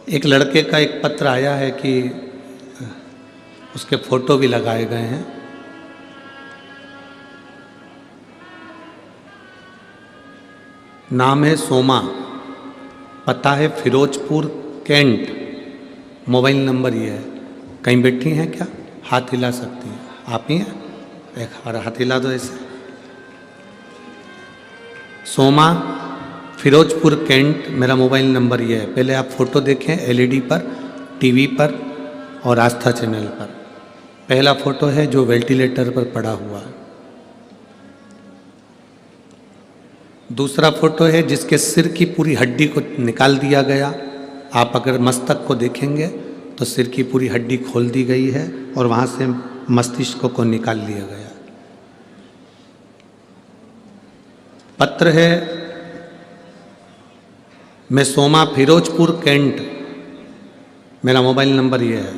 एक लड़के का एक पत्र आया है कि उसके फोटो भी लगाए गए हैं। नाम है सोमा, पता है फिरोजपुर कैंट, मोबाइल नंबर ये है। कहीं बैठी हैं क्या? हाथ हिला सकती हैं। आप ही हैं? एक बार हाथ हिला दो ऐसे। सोमा, फिरोजपुर कैंट, मेरा मोबाइल नंबर ये है। पहले आप फोटो देखें एलईडी पर, टीवी पर और आस्था चैनल पर। पहला फोटो है जो वेंटिलेटर पर पड़ा हुआ है। दूसरा फोटो है जिसके सिर की पूरी हड्डी को निकाल दिया गया। आप अगर मस्तक को देखेंगे तो सिर की पूरी हड्डी खोल दी गई है और वहाँ से मस्तिष्क को निकाल लिया गया। पत्र है, मैं सोमा, फिरोजपुर कैंट, मेरा मोबाइल नंबर ये है।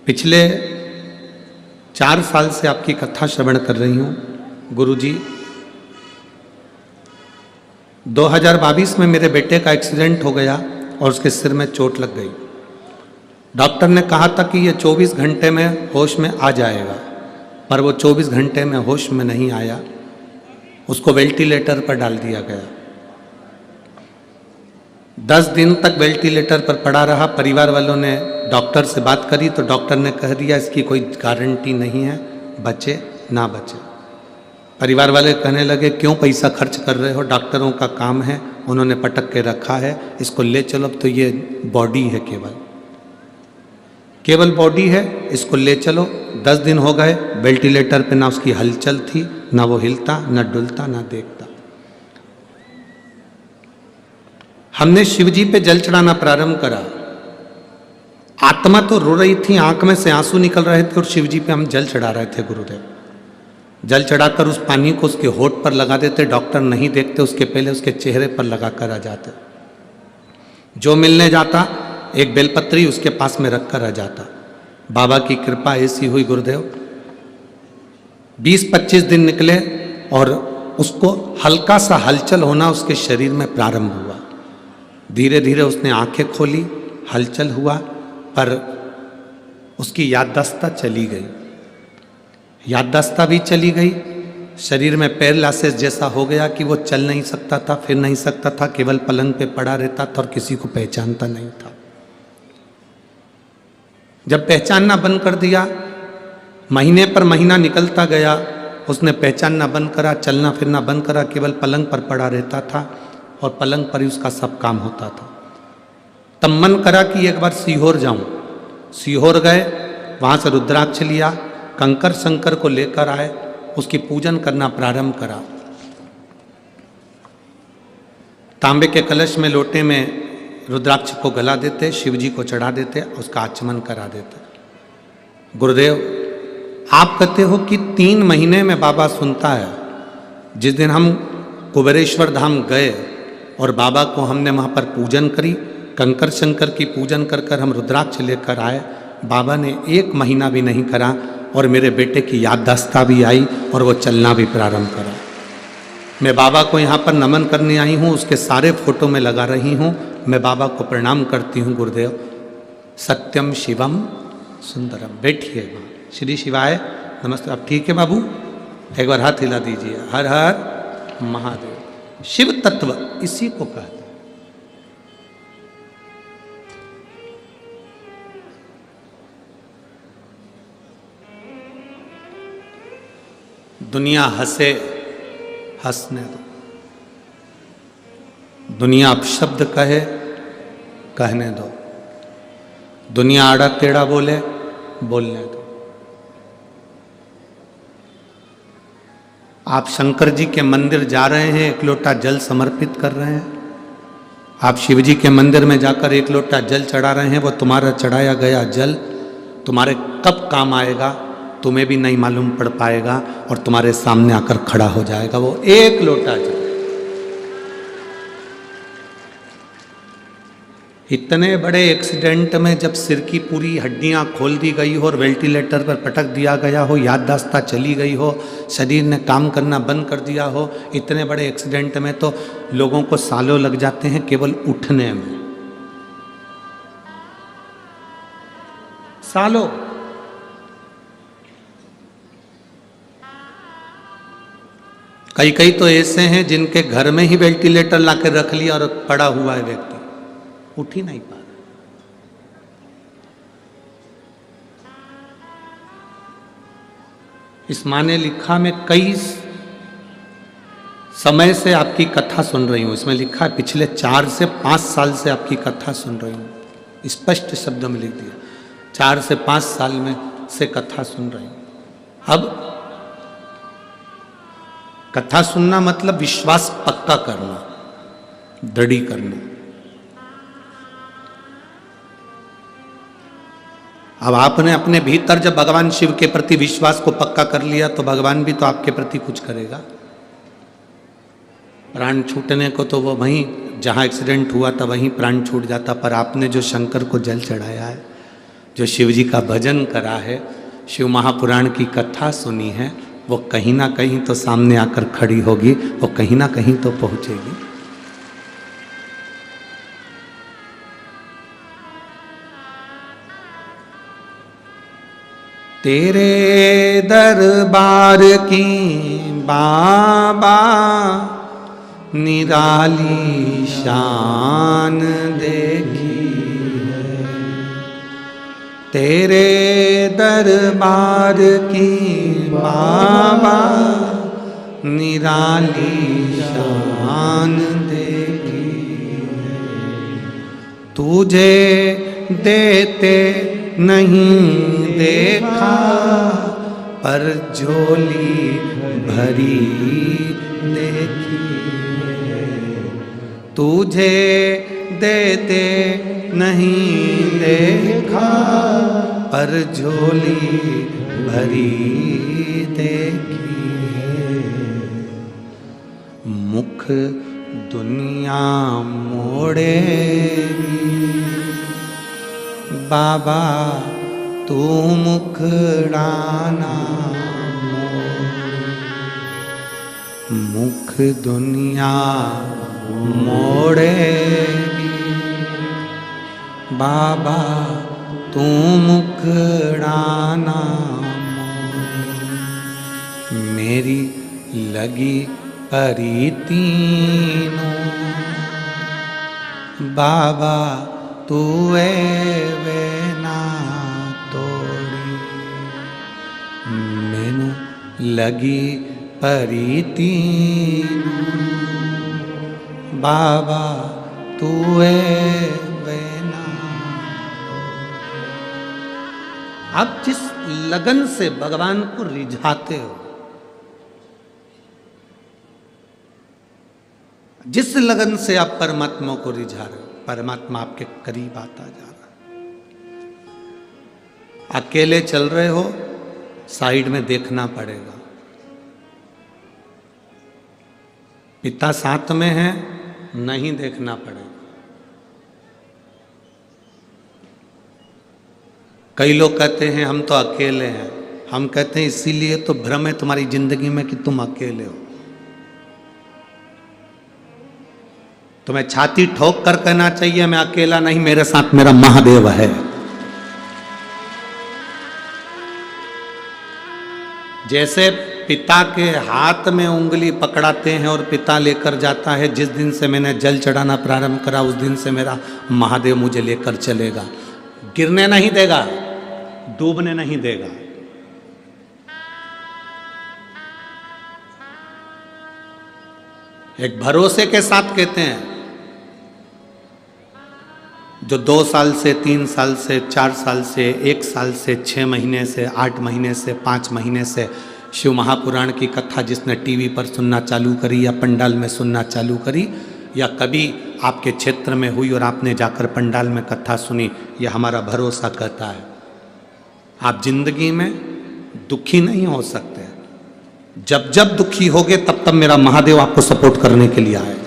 पिछले 4 साल से आपकी कथा श्रवण कर रही हूँ गुरुजी। 2022 में मेरे बेटे का एक्सीडेंट हो गया और उसके सिर में चोट लग गई। डॉक्टर ने कहा था कि ये 24 घंटे में होश में आ जाएगा, पर वो 24 घंटे में होश में नहीं आया। उसको वेंटिलेटर पर डाल दिया गया। 10 दिन तक वेंटिलेटर पर पड़ा रहा। परिवार वालों ने डॉक्टर से बात करी तो डॉक्टर ने कह दिया इसकी कोई गारंटी नहीं है, बचे ना बचे। परिवार वाले कहने लगे क्यों पैसा खर्च कर रहे हो, डॉक्टरों का काम है, उन्होंने पटक के रखा है, इसको ले चलो। अब तो ये बॉडी है, केवल बॉडी है, इसको ले चलो। 10 दिन हो गए, वेंटिलेटर पे ना उसकी हलचल थी, ना वो हिलता, ना डुलता, ना देखता। हमने शिवजी पे जल चढ़ाना प्रारंभ करा। आत्मा तो रो रही थी, आंख में से आंसू निकल रहे थे और शिवजी पे हम जल चढ़ा रहे थे। गुरुदेव जल चढ़ाकर उस पानी को उसके होठ पर लगा देते। डॉक्टर नहीं देखते, उसके पहले उसके चेहरे पर लगाकर आ जाते। जो मिलने जाता एक बेलपत्री उसके पास में रखकर आ जाता। बाबा की कृपा ऐसी हुई गुरुदेव, 20-25 दिन निकले और उसको हल्का सा हलचल होना उसके शरीर में प्रारंभ हुआ। धीरे धीरे उसने आंखें खोली, हलचल हुआ, पर उसकी याददाश्त चली गई। याददाश्त भी चली गई। शरीर में पैरालिसिस जैसा हो गया कि वो चल नहीं सकता था, फिर नहीं सकता था, केवल पलंग पे पड़ा रहता था और किसी को पहचानता नहीं था। जब पहचानना बंद कर दिया, महीने पर महीना निकलता गया, उसने पहचानना बंद करा, चलना फिरना बंद करा, केवल पलंग पर पड़ा रहता था और पलंग पर ही उसका सब काम होता था। तब मन करा कि एक बार सीहोर जाऊं। सीहोर गए, वहाँ से रुद्राक्ष लिया, कंकर शंकर को लेकर आए, उसकी पूजन करना प्रारंभ करा। तांबे के कलश में, लोटे में रुद्राक्ष को गला देते, शिवजी को चढ़ा देते, उसका आचमन करा देते। गुरुदेव आप कहते हो कि 3 महीने में बाबा सुनता है। जिस दिन हम कुबेरेश्वर धाम गए और बाबा को हमने वहाँ पर पूजन करी, कंकर शंकर की पूजन कर कर हम रुद्राक्ष लेकर आए, बाबा ने 1 महीना भी नहीं करा और मेरे बेटे की याददाश्त भी आई और वो चलना भी प्रारंभ करा। मैं बाबा को यहाँ पर नमन करने आई हूँ, उसके सारे फोटो में लगा रही हूँ। मैं बाबा को प्रणाम करती हूँ। गुरुदेव सत्यम शिवम सुंदरम। बैठिए। श्री शिवाय नमस्ते। अब ठीक है बाबू? एक बार हाथ हिला दीजिए। हर हर महादेव। शिव तत्व इसी को कहते हैं। दुनिया हंसे, हंसने दो। दुनिया अपशब्द कहे, कहने दो। दुनिया आड़ा टेढ़ा बोले, बोलने दो। आप शंकर जी के मंदिर जा रहे हैं, 1 लोटा जल समर्पित कर रहे हैं। आप शिव जी के मंदिर में जाकर 1 लोटा जल चढ़ा रहे हैं। वो तुम्हारा चढ़ाया गया जल तुम्हारे कब काम आएगा तुम्हें भी नहीं मालूम पड़ पाएगा और तुम्हारे सामने आकर खड़ा हो जाएगा वो 1 लोटा जल। इतने बड़े एक्सीडेंट में जब सिर की पूरी हड्डियां खोल दी गई हो और वेंटिलेटर पर पटक दिया गया हो, याददाश्त चली गई हो, शरीर ने काम करना बंद कर दिया हो, इतने बड़े एक्सीडेंट में तो लोगों को सालों लग जाते हैं केवल उठने में। सालों। कई कई तो ऐसे हैं जिनके घर में ही वेंटिलेटर लाकर रख लिया और पड़ा हुआ है व्यक्ति, उठ ही नहीं पा रहा। इस माँ ने लिखा, मैं कई समय से आपकी कथा सुन रही हूं। इसमें लिखा है पिछले 4 से 5 साल से आपकी कथा सुन रही हूं। स्पष्ट शब्द में लिख दिया, 4 से 5 साल में से कथा सुन रही हूं। अब कथा सुनना मतलब विश्वास पक्का करना, दृढ़ी करना। अब आपने अपने भीतर जब भगवान शिव के प्रति विश्वास को पक्का कर लिया तो भगवान भी तो आपके प्रति कुछ करेगा। प्राण छूटने को तो वो वहीं जहाँ एक्सीडेंट हुआ था वहीं प्राण छूट जाता, पर आपने जो शंकर को जल चढ़ाया है, जो शिव जी का भजन करा है, शिव महापुराण की कथा सुनी है, वो कहीं ना कहीं तो सामने आकर खड़ी होगी, वो कहीं ना कहीं तो पहुंचेगी। तेरे दरबार की बाबा निराली शान देखी है, तेरे दरबार की बाबा निराली शान देखी है। तुझे देते नहीं देखा पर झोली भरी देखी है। तुझे देते नहीं देखा पर झोली भरी देखी है। मुख दुनिया मोड़ेगी बाबा तू मुखड़ाना मोड़। मुख दुनिया मोड़ेगी बाबा तू मुखड़ाना मोड़। मेरी लगी परी तीनों बाबा तू वे ना तोड़ी। मैनू लगी परी तीनों बाबा तू वे ना। आप जिस लगन से भगवान को रिझाते हो, जिस लगन से आप परमात्मा को रिझा रहे हो, परमात्मा आपके करीब आता जा रहा है। अकेले चल रहे हो, साइड में देखना पड़ेगा। पिता साथ में है, नहीं देखना पड़ेगा। कई लोग कहते हैं हम तो अकेले हैं। हम कहते हैं इसीलिए तो भ्रम है तुम्हारी जिंदगी में कि तुम अकेले हो। तुम्हें छाती ठोक कर कहना चाहिए मैं अकेला नहीं, मेरे साथ मेरा महादेव है। जैसे पिता के हाथ में उंगली पकड़ाते हैं और पिता लेकर जाता है, जिस दिन से मैंने जल चढ़ाना प्रारंभ करा उस दिन से मेरा महादेव मुझे लेकर चलेगा, गिरने नहीं देगा, डूबने नहीं देगा। एक भरोसे के साथ कहते हैं। जो 2 साल से 3 साल से 4 साल से 1 साल से 6 महीने से 8 महीने से 5 महीने से शिव महापुराण की कथा जिसने टीवी पर सुनना चालू करी या पंडाल में सुनना चालू करी, या कभी आपके क्षेत्र में हुई और आपने जाकर पंडाल में कथा सुनी, यह हमारा भरोसा कहता है आप जिंदगी में दुखी नहीं हो सकते। जब जब दुखी होगे तब तब मेरा महादेव आपको सपोर्ट करने के लिए आएगा।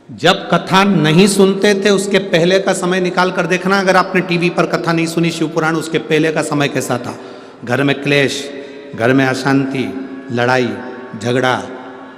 जब कथा नहीं सुनते थे उसके पहले का समय निकाल कर देखना। अगर आपने टीवी पर कथा नहीं सुनी शिव पुराण, उसके पहले का समय कैसा था? घर में क्लेश, घर में अशांति, लड़ाई झगड़ा,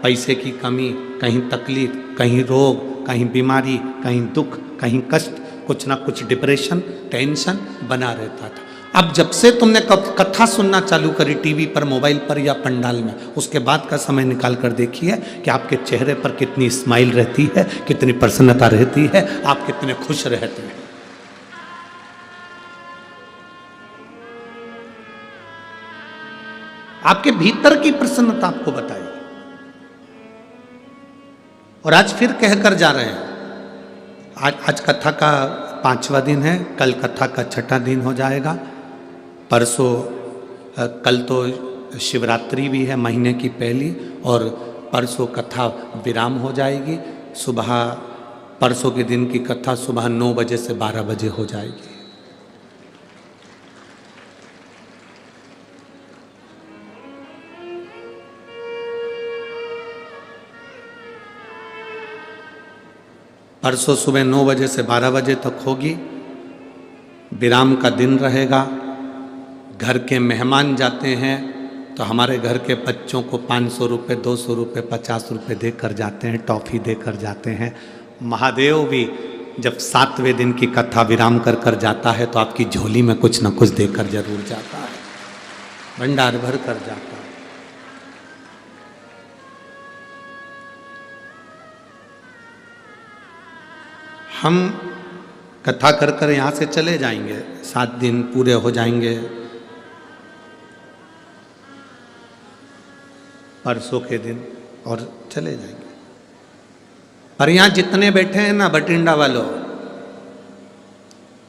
पैसे की कमी, कहीं तकलीफ, कहीं रोग, कहीं बीमारी, कहीं दुख, कहीं कष्ट, कुछ ना कुछ डिप्रेशन, टेंशन बना रहता था। अब जब से तुमने कथा सुनना चालू करी टीवी पर, मोबाइल पर या पंडाल में, उसके बाद का समय निकाल कर देखिए कि आपके चेहरे पर कितनी स्माइल रहती है, कितनी प्रसन्नता रहती है, आप कितने खुश रहते हैं। आपके भीतर की प्रसन्नता आपको बताइए। और आज फिर कहकर जा रहे हैं, आज कथा का 5वां दिन है, कल कथा का 6ठा दिन हो जाएगा। परसों, कल तो शिवरात्रि भी है, महीने की पहली, और परसों कथा विराम हो जाएगी। सुबह परसों के दिन की कथा सुबह 9 बजे से 12 बजे हो जाएगी। परसों सुबह 9 बजे से 12 बजे तक होगी। विराम का दिन रहेगा। घर के मेहमान जाते हैं तो हमारे घर के बच्चों को 500 रुपये, 200 रुपये, 50 रुपये देकर जाते हैं, टॉफ़ी देकर जाते हैं। महादेव भी जब 7वें दिन की कथा विराम कर कर जाता है तो आपकी झोली में कुछ न कुछ देकर जरूर जाता है, भंडार भर कर जाता है। हम कथा कर कर यहाँ से चले जाएंगे, 7 दिन पूरे हो जाएंगे परसों के दिन, और चले जाएंगे। पर यहाँ जितने बैठे हैं ना, बठिंडा वालों,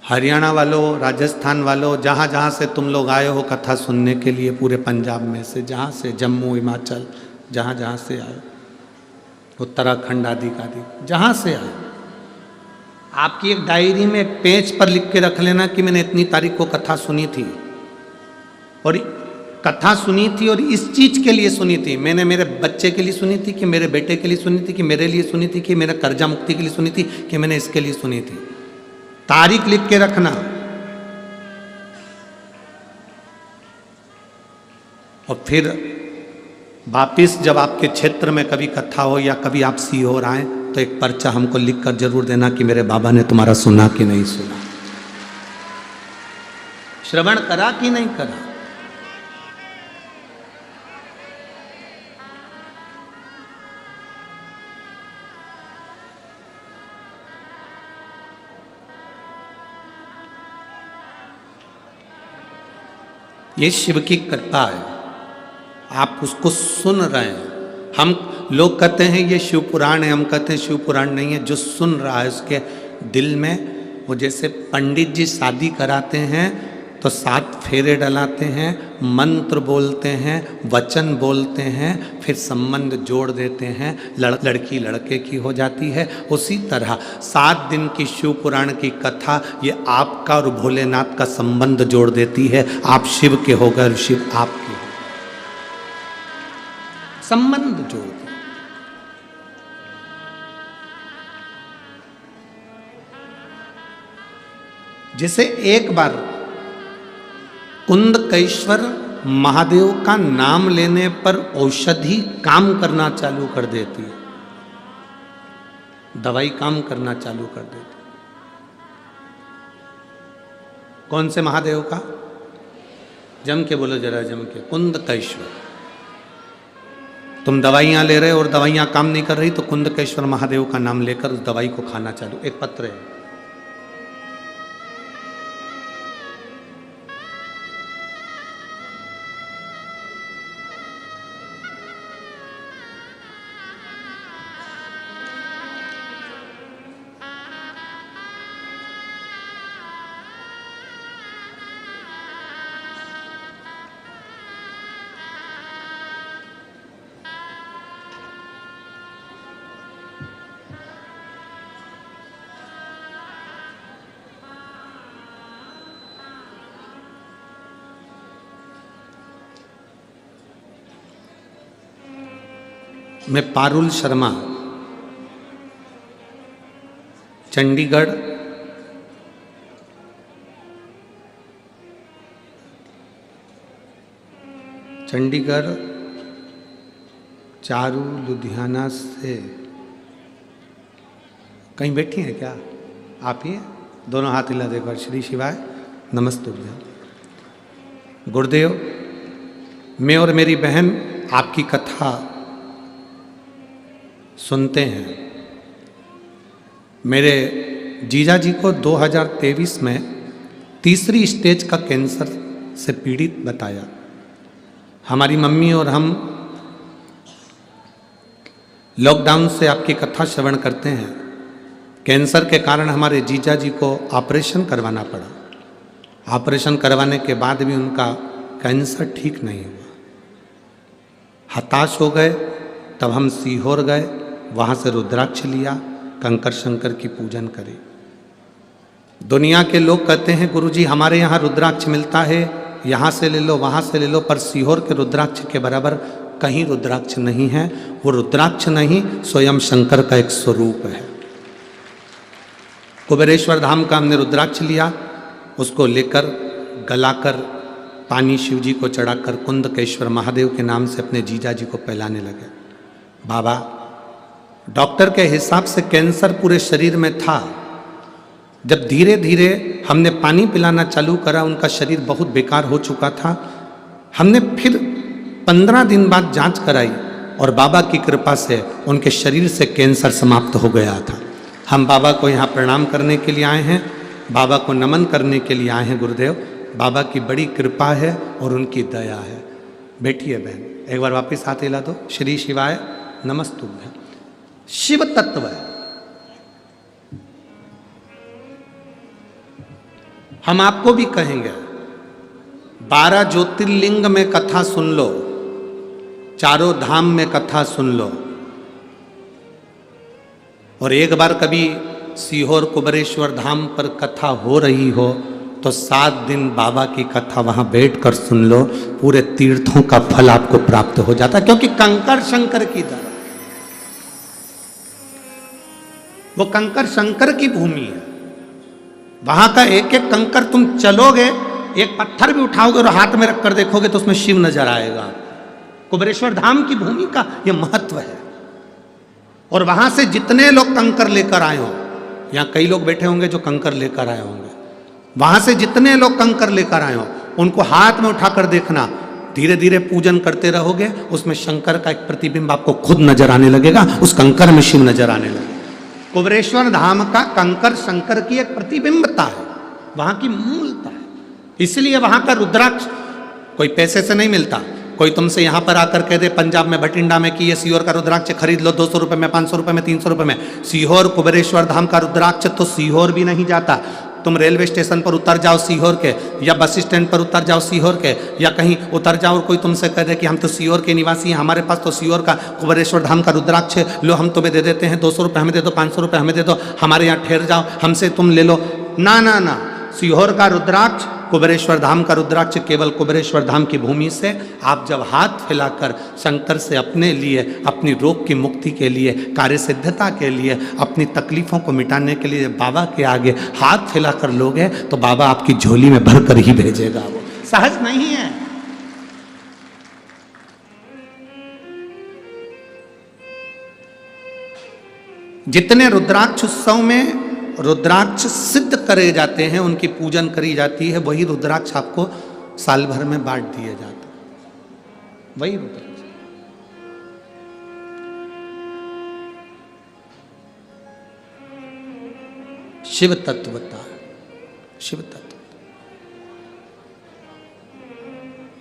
हरियाणा वालों, राजस्थान वालों, जहाँ जहाँ से तुम लोग आए हो कथा सुनने के लिए, पूरे पंजाब में से, जहाँ से, जम्मू, हिमाचल, जहाँ जहाँ से आए, उत्तराखंड आदि का आदि, जहाँ से आए, आपकी एक डायरी में एक पेज पर लिख के रख लेना कि मैंने इतनी तारीख को कथा सुनी थी, और कथा सुनी थी और इस चीज के लिए सुनी थी। मैंने मेरे बच्चे के लिए सुनी थी, कि मेरे बेटे के लिए सुनी थी, कि मेरे लिए सुनी थी, कि मेरे कर्जा मुक्ति के लिए सुनी थी, कि मैंने इसके लिए सुनी थी। तारीख लिख के रखना। और फिर वापिस जब आपके क्षेत्र में कभी कथा हो या कभी आप सीहोर आए तो एक पर्चा हमको लिख कर जरूर देना कि मेरे बाबा ने तुम्हारा सुना कि नहीं सुना, श्रवण करा कि नहीं करा। ये शिव की कृपा है, आप उसको सुन रहे हैं। हम लोग कहते हैं ये शिव पुराण है, हम कहते हैं शिव पुराण नहीं है। जो सुन रहा है उसके दिल में, वो जैसे पंडित जी शादी कराते हैं तो 7 फेरे डलाते हैं, मंत्र बोलते हैं, वचन बोलते हैं, फिर संबंध जोड़ देते हैं, लड़की लड़के की हो जाती है। उसी तरह 7 दिन की शिव पुराण की कथा ये आपका और भोलेनाथ का संबंध जोड़ देती है। आप शिव के हो गए, शिव आपके हो, संबंध जोड़ दे। जैसे एक बार कुंदकेश्वर महादेव का नाम लेने पर औषधि काम करना चालू कर देती है, दवाई काम करना चालू कर देती। कौन से महादेव का? जम के बोलो जरा, जम के। कुंदकेश्वर। तुम दवाइयां ले रहे हो और दवाइयां काम नहीं कर रही तो कुंदकेश्वर महादेव का नाम लेकर उस दवाई को खाना चालू। एक पत्र है, मैं पारुल शर्मा, चंडीगढ़, चारू लुधियाना से कहीं बैठी हैं क्या? आप ही हैं? दोनों हाथ हिला देखो। श्री शिवाय नमस्तु। गुरुदेव, मैं और मेरी बहन आपकी कथा सुनते हैं। मेरे जीजा जी को 2023 में तीसरी स्टेज का कैंसर से पीड़ित बताया। हमारी मम्मी और हम लॉकडाउन से आपकी कथा श्रवण करते हैं। कैंसर के कारण हमारे जीजा जी को ऑपरेशन करवाना पड़ा। ऑपरेशन करवाने के बाद भी उनका कैंसर ठीक नहीं हुआ। हताश हो गए, तब हम सीहोर गए, वहाँ से रुद्राक्ष लिया, कंकर शंकर की पूजन करी। दुनिया के लोग कहते हैं गुरुजी हमारे यहाँ रुद्राक्ष मिलता है, यहाँ से ले लो वहाँ से ले लो, पर सीहोर के रुद्राक्ष के बराबर कहीं रुद्राक्ष नहीं है। वो रुद्राक्ष नहीं, स्वयं शंकर का एक स्वरूप है। कुबेरेश्वर धाम का हमने रुद्राक्ष लिया, उसको लेकर गलाकर पानी शिव जी को चढ़ाकर कुंदकेश्वर महादेव के नाम से अपने जीजा जी को पिलाने लगे। बाबा, डॉक्टर के हिसाब से कैंसर पूरे शरीर में था। जब धीरे धीरे हमने पानी पिलाना चालू करा, उनका शरीर बहुत बेकार हो चुका था। हमने फिर 15 दिन बाद जांच कराई और बाबा की कृपा से उनके शरीर से कैंसर समाप्त हो गया था। हम बाबा को यहाँ प्रणाम करने के लिए आए हैं, बाबा को नमन करने के लिए आए हैं। गुरुदेव, बाबा की बड़ी कृपा है और उनकी दया है। बैठिए बहन, एक बार वापस हाथ हिला दो। श्री शिवाय नमस्तुभ्यं। शिव तत्व है। हम आपको भी कहेंगे 12 ज्योतिर्लिंग में कथा सुन लो, चारों धाम में कथा सुन लो, और एक बार कभी सीहोर कुबेरेश्वर धाम पर कथा हो रही हो तो 7 दिन बाबा की कथा वहां बैठकर सुन लो। पूरे तीर्थों का फल आपको प्राप्त हो जाता है, क्योंकि कंकर शंकर की दर, वो कंकर शंकर की भूमि है। वहां का एक एक कंकर तुम चलोगे, एक पत्थर भी उठाओगे और हाथ में रखकर देखोगे तो उसमें शिव नजर आएगा। कुबेरेश्वर धाम की भूमि का यह महत्व है। और वहां से जितने लोग कंकर लेकर आए हो, यहां कई लोग बैठे होंगे जो कंकर लेकर आए होंगे, वहां से जितने लोग कंकर लेकर आए हो उनको हाथ में उठाकर देखना। धीरे धीरे पूजन करते रहोगे, उसमें शंकर का एक प्रतिबिंब आपको खुद नजर आने लगेगा, उस कंकर में शिव नजर आने लगेगा। कुबेरेश्वर धाम का कंकर शंकर की एक प्रतिबिंबता है, वहां की मूलता है। इसलिए वहां का रुद्राक्ष कोई पैसे से नहीं मिलता। कोई तुमसे यहां पर आकर कह दे पंजाब में भटिंडा में कि ये सीहोर का रुद्राक्ष खरीद लो 200 रुपए में, 500 रुपए में, 300 रुपए में। सीहोर कुबेरेश्वर धाम का रुद्राक्ष तो सीहोर भी नहीं जाता। तुम रेलवे स्टेशन पर उतर जाओ सीहोर के, या बस स्टैंड पर उतर जाओ सीहोर के, या कहीं उतर जाओ और कोई तुमसे कह दे कि हम तो सीहोर के निवासी हैं, हमारे पास तो सीहोर का कुबेरेश्वर धाम का रुद्राक्ष लो, हम तुम्हें दे देते हैं, 200 रुपये हमें दे दो, 500 रुपये हमें दे दो, हमारे यहाँ ठहर जाओ, हमसे तुम ले लो। ना ना ना, सीहोर का रुद्राक्ष, कुबेरेश्वर धाम का रुद्राक्ष केवल कुबेरेश्वर धाम की भूमि से आप जब हाथ फैलाकर शंकर से अपने लिए, अपनी रोग की मुक्ति के लिए, कार्य सिद्धता के लिए, अपनी तकलीफों को मिटाने के लिए बाबा के आगे हाथ फैलाकर लोगे तो बाबा आपकी झोली में भरकर ही भेजेगा। वो सहज नहीं है। जितने रुद्राक्ष उत्सव में रुद्राक्ष सिद्ध करे जाते हैं, उनकी पूजन करी जाती है, वही रुद्राक्ष आपको साल भर में बांट दिए जाते हैं। वही रुद्राक्ष। शिव तत्वता, शिव तत्व,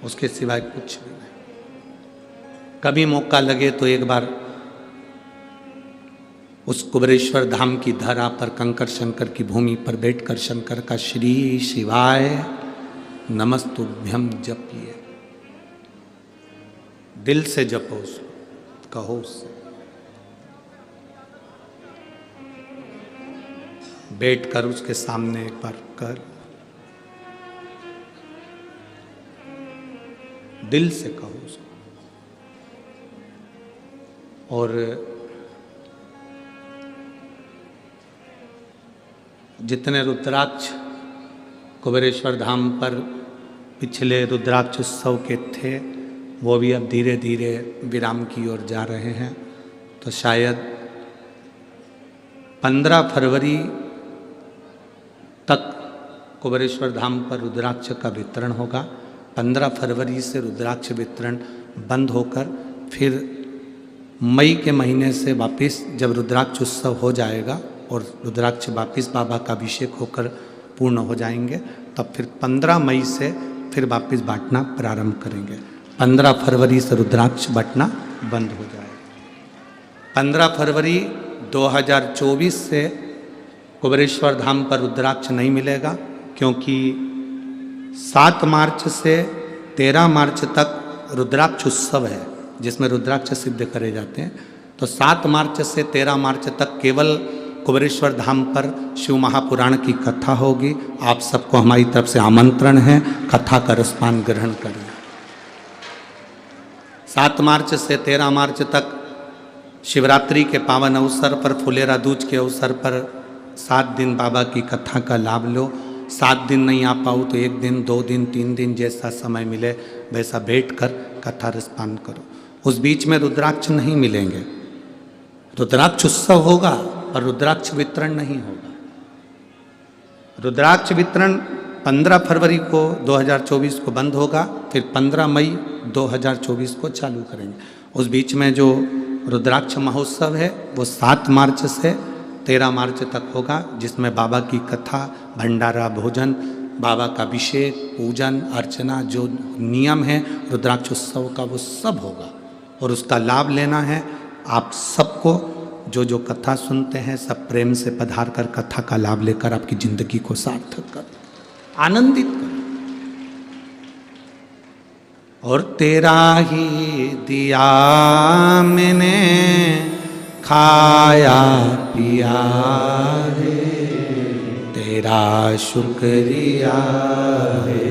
उसके सिवाय कुछ भी नहीं। कभी मौका लगे तो एक बार उस कुबेरेश्वर धाम की धरा पर, कंकर शंकर की भूमि पर बैठकर शंकर का श्री शिवाय नमस्तुभ्यं जपिए। दिल से जपो, कहो उससे। बैठकर उसके सामने एक बार कर, दिल से कहो उसको। और जितने रुद्राक्ष कुबेरेश्वर धाम पर पिछले रुद्राक्ष उत्सव के थे, वो भी अब धीरे धीरे विराम की ओर जा रहे हैं। तो शायद 15 फरवरी तक कुबेरेश्वर धाम पर रुद्राक्ष का वितरण होगा। 15 फरवरी से रुद्राक्ष वितरण बंद होकर फिर मई के महीने से वापस जब रुद्राक्ष उत्सव हो जाएगा और रुद्राक्ष वापस बाबा का अभिषेक होकर पूर्ण हो जाएंगे, तब फिर 15 मई से फिर वापस बांटना प्रारंभ करेंगे। 15 फरवरी से रुद्राक्ष बांटना बंद हो जाएगा। 15 फरवरी 2024 से कुबेरेश्वर धाम पर रुद्राक्ष नहीं मिलेगा, क्योंकि 7 मार्च से 13 मार्च तक रुद्राक्ष उत्सव है जिसमें रुद्राक्ष सिद्ध करे जाते हैं। तो 7 मार्च से 13 मार्च तक केवल कुबेरेश्वर धाम पर शिव महापुराण की कथा होगी। आप सबको हमारी तरफ से आमंत्रण है, कथा का रसपान ग्रहण करें। 7 मार्च से 13 मार्च तक शिवरात्रि के पावन अवसर पर, फुलेरा दूज के अवसर पर 7 दिन बाबा की कथा का लाभ लो। 7 दिन नहीं आ पाओ तो 1 दिन, 2 दिन, 3 दिन जैसा समय मिले वैसा बैठ कर कथा रसपान करो। उस बीच में रुद्राक्ष नहीं मिलेंगे। रुद्राक्ष उत्सव होगा और रुद्राक्ष वितरण नहीं होगा। रुद्राक्ष वितरण 15 फरवरी को 2024 को बंद होगा, फिर 15 मई 2024 को चालू करेंगे। उस बीच में जो रुद्राक्ष महोत्सव है वो 7 मार्च से 13 मार्च तक होगा, जिसमें बाबा की कथा, भंडारा, भोजन, बाबा का अभिषेक, पूजन अर्चना, जो नियम है रुद्राक्ष उत्सव का वो सब होगा और उसका लाभ लेना है। आप सबको जो जो कथा सुनते हैं सब प्रेम से पधार कर कथा का लाभ लेकर आपकी जिंदगी को सार्थक कर, आनंदित कर। और तेरा ही दिया मैंने खाया पिया है, तेरा शुक्रिया है,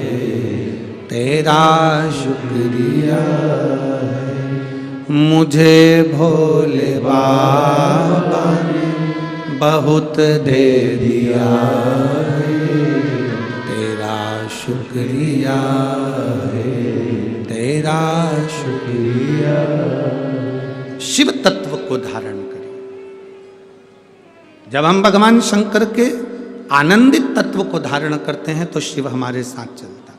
तेरा शुक्रिया है। मुझे भोले बाबा ने बहुत दे दिया है, तेरा शुक्रिया है, तेरा शुक्रिया। शिव तत्व को धारण करें। जब हम भगवान शंकर के आनंदित तत्व को धारण करते हैं तो शिव हमारे साथ चलता है।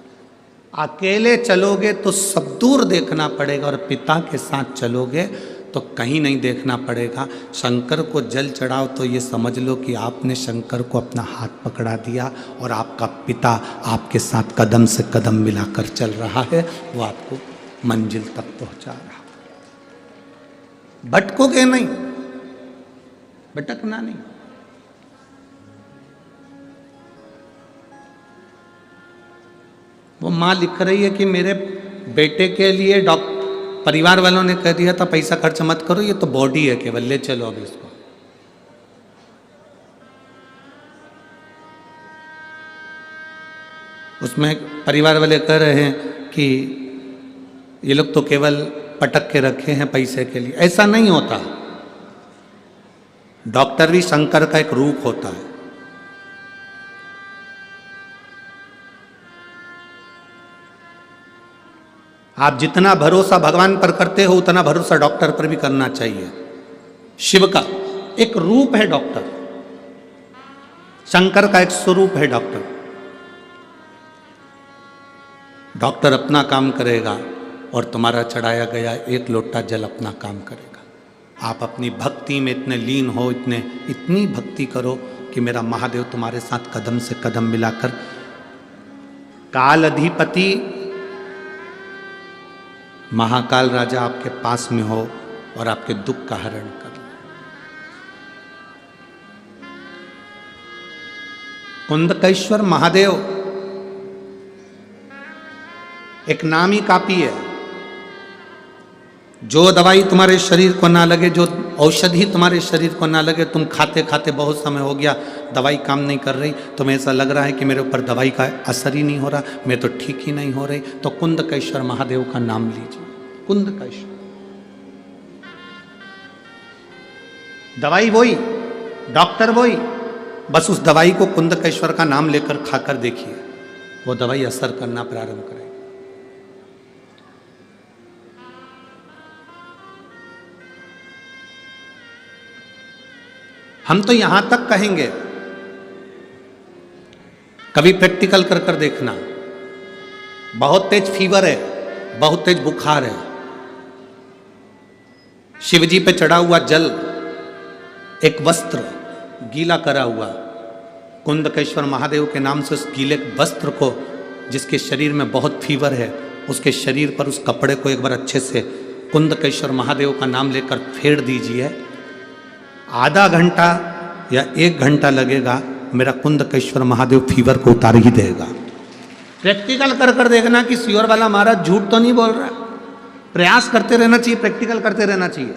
अकेले चलोगे तो सब दूर देखना पड़ेगा और पिता के साथ चलोगे तो कहीं नहीं देखना पड़ेगा। शंकर को जल चढ़ाओ तो ये समझ लो कि आपने शंकर को अपना हाथ पकड़ा दिया और आपका पिता आपके साथ कदम से कदम मिलाकर चल रहा है, वो आपको मंजिल तक पहुंचा रहा है। भटकोगे नहीं, भटकना नहीं। वो माँ लिख रही है कि मेरे बेटे के लिए परिवार वालों ने कह दिया था पैसा खर्च मत करो, ये तो बॉडी है केवल, ले चलो अभी इसको। उसमें परिवार वाले कह रहे हैं कि ये लोग तो केवल पटक के रखे हैं पैसे के लिए। ऐसा नहीं होता। डॉक्टर भी शंकर का एक रूप होता है। आप जितना भरोसा भगवान पर करते हो उतना भरोसा डॉक्टर पर भी करना चाहिए। शिव का एक रूप है डॉक्टर, शंकर का एक स्वरूप है डॉक्टर। डॉक्टर अपना काम करेगा और तुम्हारा चढ़ाया गया 1 लोटा जल अपना काम करेगा। आप अपनी भक्ति में इतने लीन हो, इतनी भक्ति करो कि मेरा महादेव तुम्हारे साथ कदम से कदम मिलाकर, काल अधिपति महाकाल राजा आपके पास में हो और आपके दुख का हरण कर। कुंदकेश्वर महादेव एक नामी कापी है। जो दवाई तुम्हारे शरीर को ना लगे, जो औषधि तुम्हारे शरीर को ना लगे, तुम खाते खाते बहुत समय हो गया, दवाई काम नहीं कर रही, तुम्हें ऐसा लग रहा है कि मेरे ऊपर दवाई का असर ही नहीं हो रहा, मैं तो ठीक ही नहीं हो रही, तो कुंदकेश्वर महादेव का नाम लीजिए। कुंदकेश्वर दवाई वही, डॉक्टर वही, बस उस दवाई को कुंदकेश्वर का नाम लेकर खाकर देखिए, वो दवाई असर करना प्रारंभ करेगी। हम तो यहां तक कहेंगे, कभी प्रैक्टिकल कर कर देखना। बहुत तेज फीवर है, बहुत तेज बुखार है, शिव जी पे चढ़ा हुआ जल, एक वस्त्र गीला करा हुआ, कुंदकेश्वर महादेव के नाम से उस गीले वस्त्र को, जिसके शरीर में बहुत फीवर है, उसके शरीर पर उस कपड़े को एक बार अच्छे से कुंदकेश्वर महादेव का नाम लेकर फेर दीजिए। आधा घंटा या 1 घंटा लगेगा, मेरा कुंदकेश्वर महादेव फीवर को उतार ही देगा। प्रैक्टिकल कर कर देखना कि सियोर वाला महाराज झूठ तो नहीं बोल रहा। प्रयास करते रहना चाहिए, प्रैक्टिकल करते रहना चाहिए।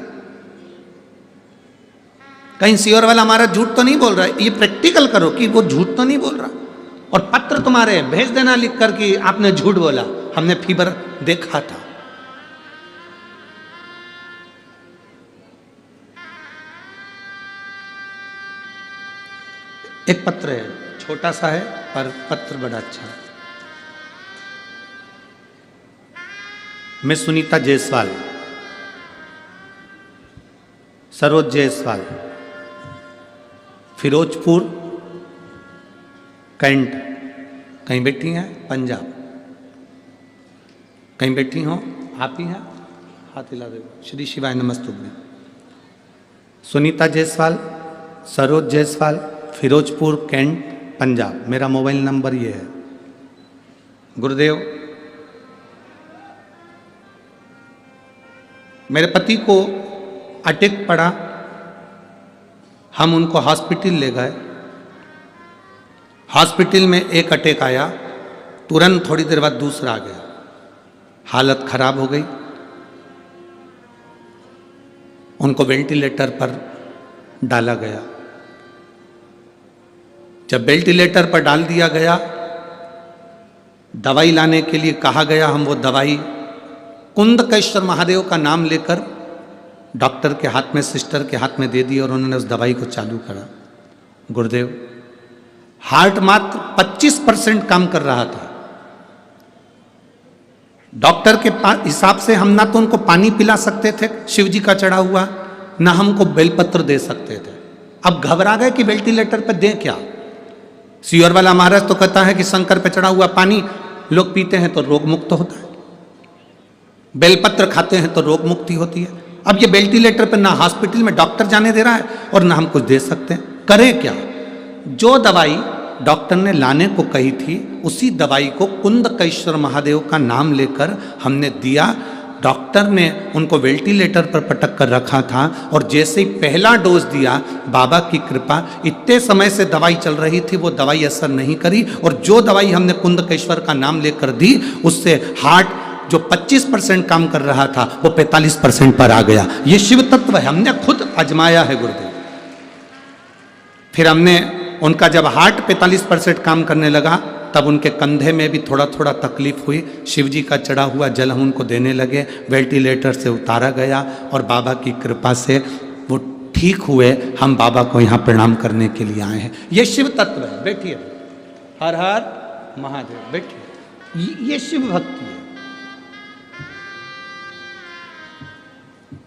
कहीं सियोर वाला महाराज झूठ तो नहीं बोल रहा है, ये प्रैक्टिकल करो कि वो झूठ तो नहीं बोल रहा। और पत्र तुम्हारे भेज देना लिख कर कि आपने झूठ बोला, हमने फीवर देखा था। एक पत्र है, छोटा सा है पर पत्र बड़ा अच्छा है। मैं सुनीता जायसवाल, सरोज जायसवाल, फिरोजपुर कैंट, कहीं बैठी हैं पंजाब, कहीं बैठी हो आप ही हैं, हाथ हिला दो। श्री शिवाय नमस्तुभ्यं। सुनीता जायसवाल, सरोज जायसवाल, फिरोजपुर कैंट, पंजाब। मेरा मोबाइल नंबर ये है। गुरुदेव, मेरे पति को अटैक पड़ा, हम उनको हॉस्पिटल ले गए। हॉस्पिटल में एक अटैक आया, तुरंत थोड़ी देर बाद दूसरा आ गया, हालत खराब हो गई। उनको वेंटिलेटर पर डाला गया। जब वेंटिलेटर पर डाल दिया गया, दवाई लाने के लिए कहा गया, हम वो दवाई कुंदकेश्वर महादेव का नाम लेकर डॉक्टर के हाथ में, सिस्टर के हाथ में दे दी और उन्होंने उस दवाई को चालू करा। गुरुदेव, हार्ट मात्र 25% काम कर रहा था। डॉक्टर के हिसाब से हम ना तो उनको पानी पिला सकते थे शिव जी का चढ़ा हुआ, ना हमको बेलपत्र दे सकते थे। अब घबरा गए कि वेंटिलेटर पर दें क्या। सियोर वाला महाराज तो कहता है कि शंकर पे चढ़ा हुआ पानी लोग पीते हैं तो रोग मुक्त होता है, बेलपत्र खाते हैं तो रोग मुक्ति होती है। अब ये वेंटिलेटर पे ना हॉस्पिटल में डॉक्टर जाने दे रहा है और ना हम कुछ दे सकते हैं, करें क्या। जो दवाई डॉक्टर ने लाने को कही थी, उसी दवाई को कुंदकेश्वर महादेव का नाम लेकर हमने दिया। डॉक्टर ने उनको वेंटिलेटर पर पटक कर रखा था और जैसे ही पहला डोज दिया, बाबा की कृपा, इतने समय से दवाई चल रही थी, वो दवाई असर नहीं करी। और जो दवाई हमने कुंदकेश्वर का नाम लेकर दी, उससे हार्ट जो 25% काम कर रहा था वो 45% पर आ गया। ये शिव तत्व है, हमने खुद आजमाया है गुरुदेव। फिर हमने उनका जब हार्ट 45% काम करने लगा, तब उनके कंधे में भी थोड़ा थोड़ा तकलीफ हुई। शिव जी का चढ़ा हुआ जल हम उनको देने लगे, वेंटिलेटर से उतारा गया और बाबा की कृपा से वो ठीक हुए। हम बाबा को यहाँ प्रणाम करने के लिए आए हैं। ये शिव तत्व है। बैठिए, हर हर महादेव, बैठिए। ये शिव भक्ति है।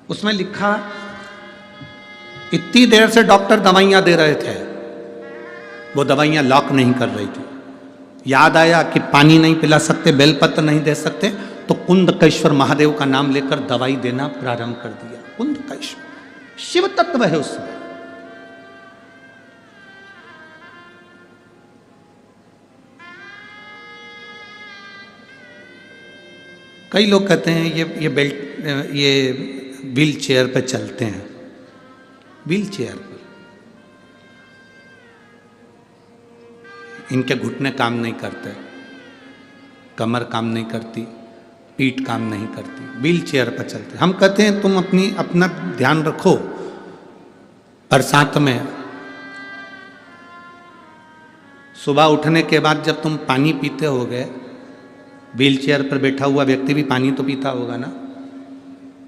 उसमें लिखा, इतनी देर से डॉक्टर दवाइयां दे रहे थे, वो दवाइयां लॉक नहीं कर रही थी। याद आया कि पानी नहीं पिला सकते, बेलपत्र नहीं दे सकते, तो कुंदकेश्वर महादेव का नाम लेकर दवाई देना प्रारंभ कर दिया। कुंदकेश्वर शिव तत्व है उसमें। कई लोग कहते हैं ये व्हील चेयर पर चलते हैं। व्हील चेयर पर इनके घुटने काम नहीं करते, कमर काम नहीं करती, पीठ काम नहीं करती, व्हील चेयर पर चलते। हम कहते हैं तुम अपना ध्यान रखो। बरसात में सुबह उठने के बाद जब तुम पानी पीते होगे, व्हील चेयर पर बैठा हुआ व्यक्ति भी पानी तो पीता होगा ना।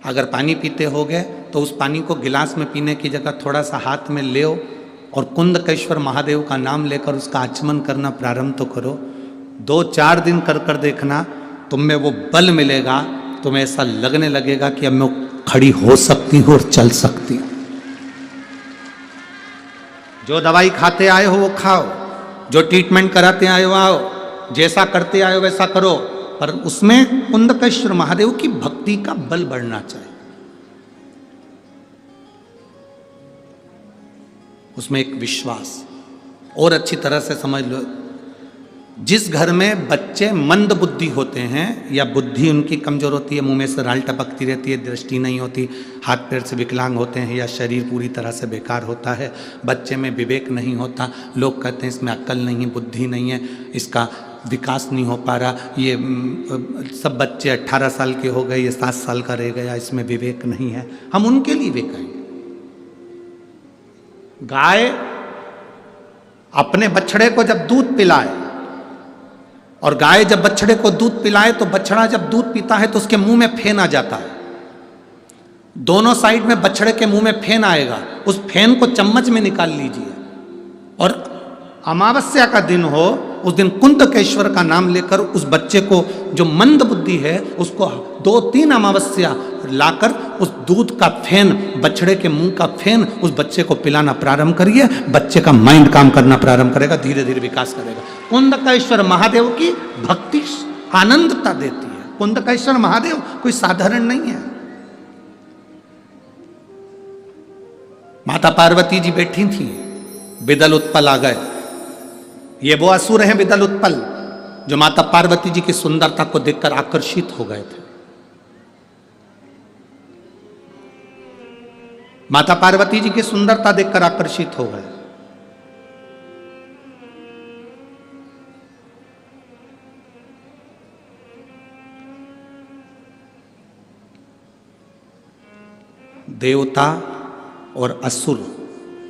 अगर पानी पीते होगे तो उस पानी को गिलास में पीने की जगह थोड़ा सा हाथ में ले और कुंदकेश्वर महादेव का नाम लेकर उसका आचमन करना प्रारंभ तो करो। 2-4 दिन कर कर देखना, तुम में वो बल मिलेगा। तुम्हें ऐसा लगने लगेगा कि अब मैं खड़ी हो सकती हूँ और चल सकती हूँ। जो दवाई खाते आए हो वो खाओ, जो ट्रीटमेंट कराते आए हो आओ, जैसा करते आए हो वैसा करो, पर उसमें कुंदकेश्वर महादेव की भक्ति का बल बढ़ना चाहिए। उसमें एक विश्वास। और अच्छी तरह से समझ लो, जिस घर में बच्चे मंद बुद्धि होते हैं या बुद्धि उनकी कमजोर होती है, मुंह में से राल टपकती रहती है, दृष्टि नहीं होती, हाथ पैर से विकलांग होते हैं या शरीर पूरी तरह से बेकार होता है, बच्चे में विवेक नहीं होता, लोग कहते हैं इसमें अक्ल नहीं, बुद्धि नहीं है, इसका विकास नहीं हो पा रहा, ये सब बच्चे 18 साल के हो गए, ये 7 साल का रह गया, इसमें विवेक नहीं है, हम उनके लिए भी कहेंगे। गाय अपने बछड़े को जब दूध पिलाए, और गाय जब बछड़े को दूध पिलाए तो बछड़ा जब दूध पीता है तो उसके मुंह में फेन आ जाता है, दोनों साइड में बछड़े के मुंह में फेन आएगा, उस फेन को चम्मच में निकाल लीजिए, और अमावस्या का दिन हो उस दिन कुंदकेश्वर का नाम लेकर उस बच्चे को, जो मंद बुद्धि है, उसको 2-3 अमावस्या लाकर उस दूध का फेन, बछड़े के मुंह का फेन उस बच्चे को पिलाना प्रारंभ करिए, बच्चे का माइंड काम करना प्रारंभ करेगा, धीरे धीरे विकास करेगा। कुंदकेश्वर महादेव की भक्ति आनंदता देती है। कुंदकेश्वर महादेव कोई साधारण नहीं है। माता पार्वती जी बैठी थी, बिदल उत्पल आ गए। ये वो असुर हैं बिदल उत्पल जो माता पार्वती जी की सुंदरता को देखकर आकर्षित हो गए थे। माता पार्वती जी की सुंदरता देखकर आकर्षित हो गए। देवता और असुर,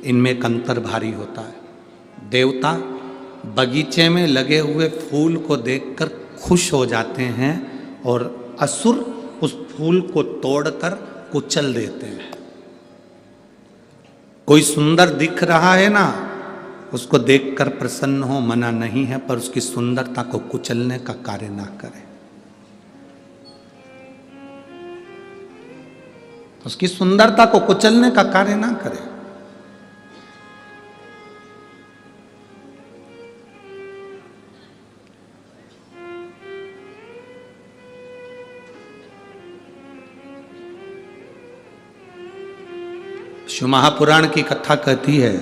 इनमें एक अंतर भारी होता है। देवता बगीचे में लगे हुए फूल को देखकर खुश हो जाते हैं और असुर उस फूल को तोड़कर कुचल देते हैं। कोई सुंदर दिख रहा है ना, उसको देखकर प्रसन्न हो, मना नहीं है, पर उसकी सुंदरता को कुचलने का कार्य ना करें। उसकी सुंदरता को कुचलने का कार्य ना करें। शिव महापुराण की कथा कहती है,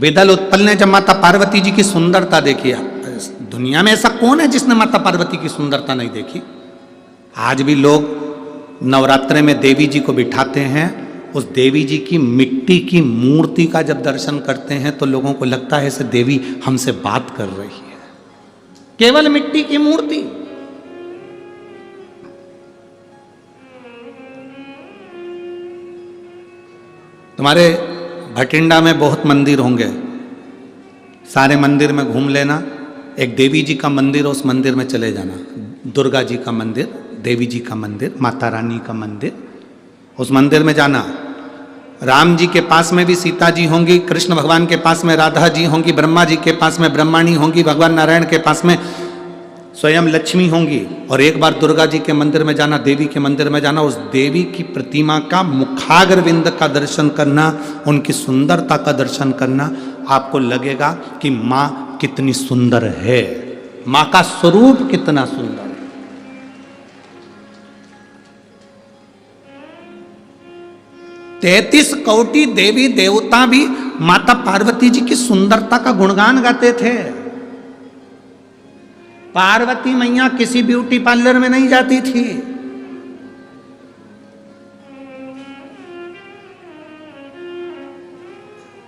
बिदल उत्पल ने जब माता पार्वती जी की सुंदरता देखी, दुनिया में ऐसा कौन है जिसने माता पार्वती की सुंदरता नहीं देखी। आज भी लोग नवरात्रे में देवी जी को बिठाते हैं, उस देवी जी की मिट्टी की मूर्ति का जब दर्शन करते हैं तो लोगों को लगता है ऐसे देवी हमसे बात कर रही है। केवल मिट्टी की मूर्ति। तुम्हारे भटिंडा में बहुत मंदिर होंगे, सारे मंदिर में घूम लेना, एक देवी जी का मंदिर है, उस मंदिर में चले जाना। दुर्गा जी का मंदिर, देवी जी का मंदिर, माता रानी का मंदिर, उस मंदिर में जाना। राम जी के पास में भी सीता जी होंगी, कृष्ण भगवान के पास में राधा जी होंगी, ब्रह्मा जी के पास में ब्रह्माणी होंगी, भगवान नारायण के पास में स्वयं लक्ष्मी होंगी। और एक बार दुर्गा जी के मंदिर में जाना, देवी के मंदिर में जाना, उस देवी की प्रतिमा का मुखाग्रविंद का दर्शन करना, उनकी सुंदरता का दर्शन करना, आपको लगेगा कि माँ कितनी सुंदर है, माँ का स्वरूप कितना सुंदर है। 33 कोटि देवी देवता भी माता पार्वती जी की सुंदरता का गुणगान गाते थे। पार्वती मैया किसी ब्यूटी पार्लर में नहीं जाती थी।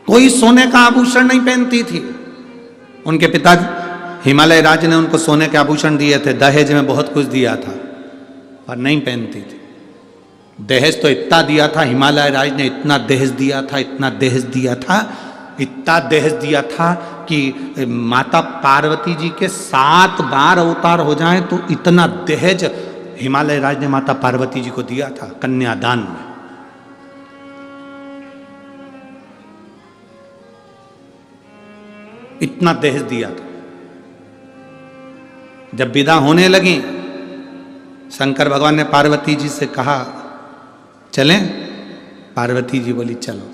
कोई सोने का आभूषण नहीं पहनती थी। उनके पिता हिमालय राज ने उनको सोने के आभूषण दिए थे, दहेज में बहुत कुछ दिया था, पर नहीं पहनती थी। दहेज तो इतना दिया था, हिमालय राज ने इतना दहेज दिया था, इतना दहेज दिया था, इतना दहेज दिया था कि माता पार्वती जी के 7 बार अवतार हो जाएं तो इतना दहेज हिमालय राज ने माता पार्वती जी को दिया था कन्यादान में। इतना दहेज दिया था। जब विदा होने लगी, शंकर भगवान ने पार्वती जी से कहा चलें? पार्वती जी बोली चलो।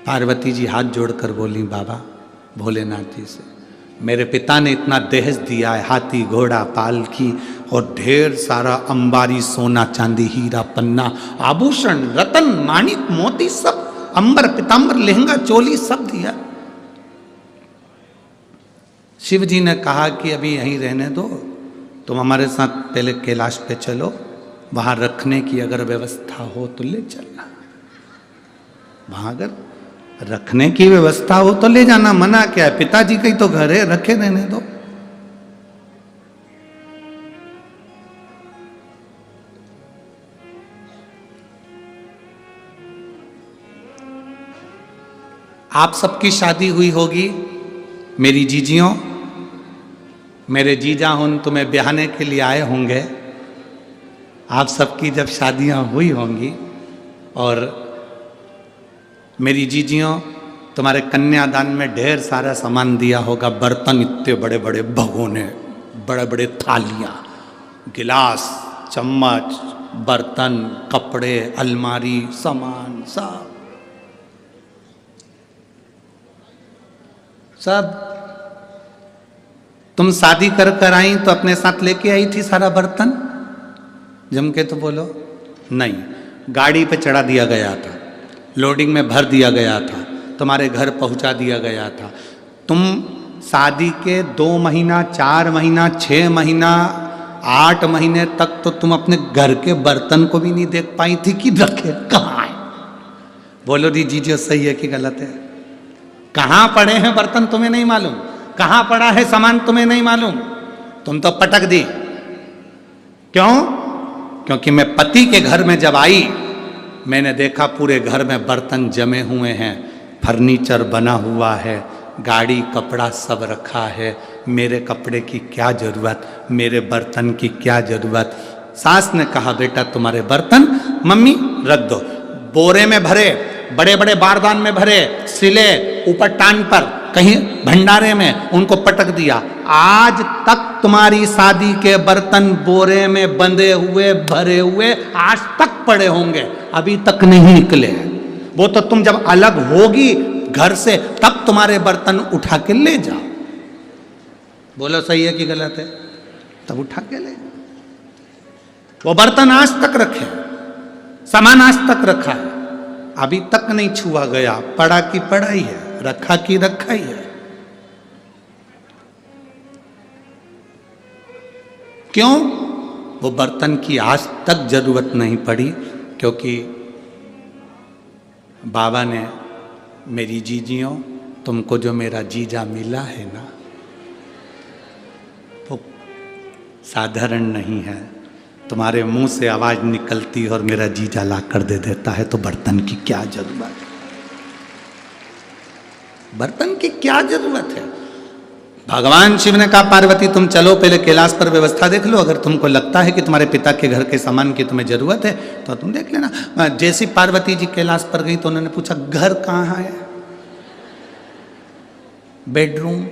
पार्वती जी हाथ जोड़कर बोली, बाबा भोलेनाथ जी से, मेरे पिता ने इतना दहेज दिया है, हाथी घोड़ा पालकी और ढेर सारा अंबारी सोना चांदी हीरा पन्ना आभूषण रतन माणिक मोती सब, अंबर पीतांबर लहंगा चोली सब दिया। शिव जी ने कहा कि अभी यहीं रहने दो, तुम हमारे साथ पहले कैलाश पे चलो, वहां रखने की अगर व्यवस्था हो तो ले चलना, वहां अगर रखने की व्यवस्था हो तो ले जाना, मना क्या है, पिताजी का ही तो घर है, रखे रहने दो। आप सबकी शादी हुई होगी, मेरी जीजियों, मेरे जीजा उन तुम्हें ब्याहने के लिए आए होंगे। आप सबकी जब शादियां हुई होंगी और मेरी जीजियों तुम्हारे कन्यादान में ढेर सारा सामान दिया होगा, बर्तन इतने बड़े बड़े भगोने, बड़े बड़े थालियाँ, गिलास, चम्मच, बर्तन, कपड़े, अलमारी, सामान सब तुम शादी कर कर आई तो अपने साथ लेके आई थी सारा बर्तन? जम के तो बोलो। नहीं, गाड़ी पे चढ़ा दिया गया था, लोडिंग में भर दिया गया था, तुम्हारे घर पहुंचा दिया गया था। तुम शादी के 2 महीना, 4 महीना, 6 महीना, 8 महीने तक तो तुम अपने घर के बर्तन को भी नहीं देख पाई थी कि रखे कहाँ है। बोलो दीजिए, सही है कि गलत है? कहाँ पड़े हैं बर्तन तुम्हें नहीं मालूम, कहाँ पड़ा है सामान तुम्हें नहीं मालूम, तुम तो पटक दी। क्यों? क्योंकि मैं पति के घर में जब आई, मैंने देखा पूरे घर में बर्तन जमे हुए हैं, फर्नीचर बना हुआ है, गाड़ी कपड़ा सब रखा है। मेरे कपड़े की क्या जरूरत, मेरे बर्तन की क्या जरूरत? सास ने कहा, बेटा तुम्हारे बर्तन मम्मी रख दो, बोरे में भरे, बड़े बड़े बारदान में भरे, सिले ऊपर टांग पर, कहीं भंडारे में उनको पटक दिया। आज तक तुम्हारी शादी के बर्तन बोरे में बंधे हुए भरे हुए आज तक पड़े होंगे, अभी तक नहीं निकले हैं। वो तो तुम जब अलग होगी घर से तब तुम्हारे बर्तन उठा के ले जाओ। बोलो सही है कि गलत है? तब उठा के ले जाओ। वो बर्तन आज तक रखे, सामान आज तक रखा है, अभी तक नहीं छुआ गया, पड़ा की पड़ा ही है, रखा की रखा ही है। क्यों? वो बर्तन की आज तक जरूरत नहीं पड़ी, क्योंकि बाबा ने, मेरी जीजियों, तुमको जो मेरा जीजा मिला है ना, वो साधारण नहीं है। तुम्हारे मुंह से आवाज निकलती और मेरा जीजा ला कर दे देता है, तो बर्तन की क्या जरूरत है? बर्तन की क्या जरूरत है? भगवान शिव ने कहा, पार्वती तुम चलो पहले कैलाश पर व्यवस्था देख लो, अगर तुमको लगता है कि तुम्हारे पिता के घर के सामान की तुम्हें जरूरत है तो तुम देख लेना। जैसी पार्वती जी कैलाश पर गई तो उन्होंने पूछा, घर कहाँ है? Bedroom,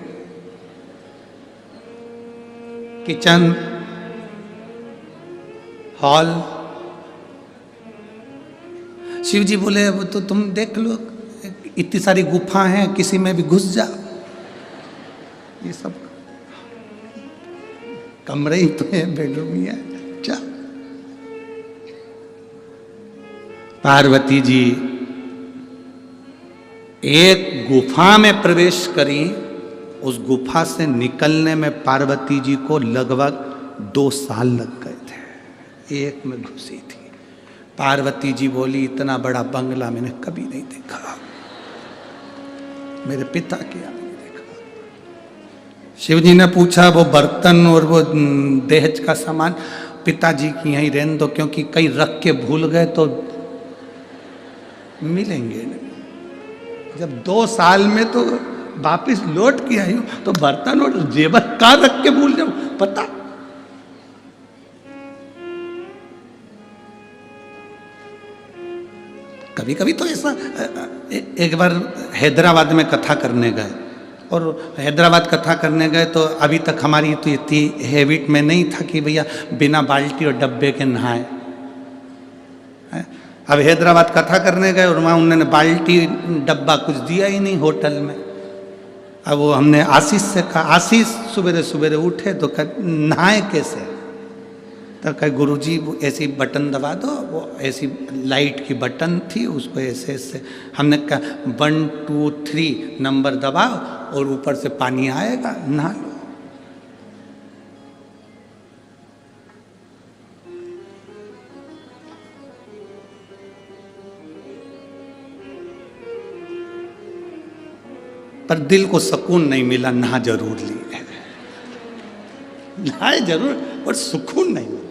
kitchen, hall? Shiv ji बोले, वो तो तुम देख लो, इतनी सारी गुफा हैं, किसी में भी घुस जा, ये सब कमरे ही तो है, बेडरूम ही है। क्या पार्वती जी एक गुफा में प्रवेश करी, उस गुफा से निकलने में पार्वती जी को लगभग 2 साल लग गए थे, एक में घुसी थी। पार्वती जी बोली, इतना बड़ा बंगला मैंने कभी नहीं देखा, मेरे पिता के यहाँ नहीं देखा। शिव जी ने पूछा, वो बर्तन और वो दहेज का सामान पिताजी की यहीं रहने दो, क्योंकि कहीं रख के भूल गए तो मिलेंगे नहीं। जब 2 साल में तो वापिस लौट के आई हूं, तो बर्तन और जेवर कहाँ रख के भूल जाऊं? पता कभी कभी तो ऐसा। एक बार हैदराबाद में कथा करने गए, और हैदराबाद कथा करने गए तो अभी तक हमारी तो इतनी हैबिट में नहीं था कि भैया बिना बाल्टी और डब्बे के नहाए। अब हैदराबाद कथा करने गए और वहाँ उन्होंने बाल्टी डब्बा कुछ दिया ही नहीं होटल में। अब वो हमने आशीष से कहा, आशीष सवेरे सवेरे उठे तो नहाए कैसे? तो कहे गुरुजी वो ऐसी बटन दबा दो, वो ऐसी लाइट की बटन थी, उसको ऐसे ऐसे। हमने कहा 1 2 3 नंबर दबाओ और ऊपर से पानी आएगा, नहा लो। पर दिल को सुकून नहीं मिला, नहा जरूर ली है, नहाए जरूर पर सुकून नहीं मिला।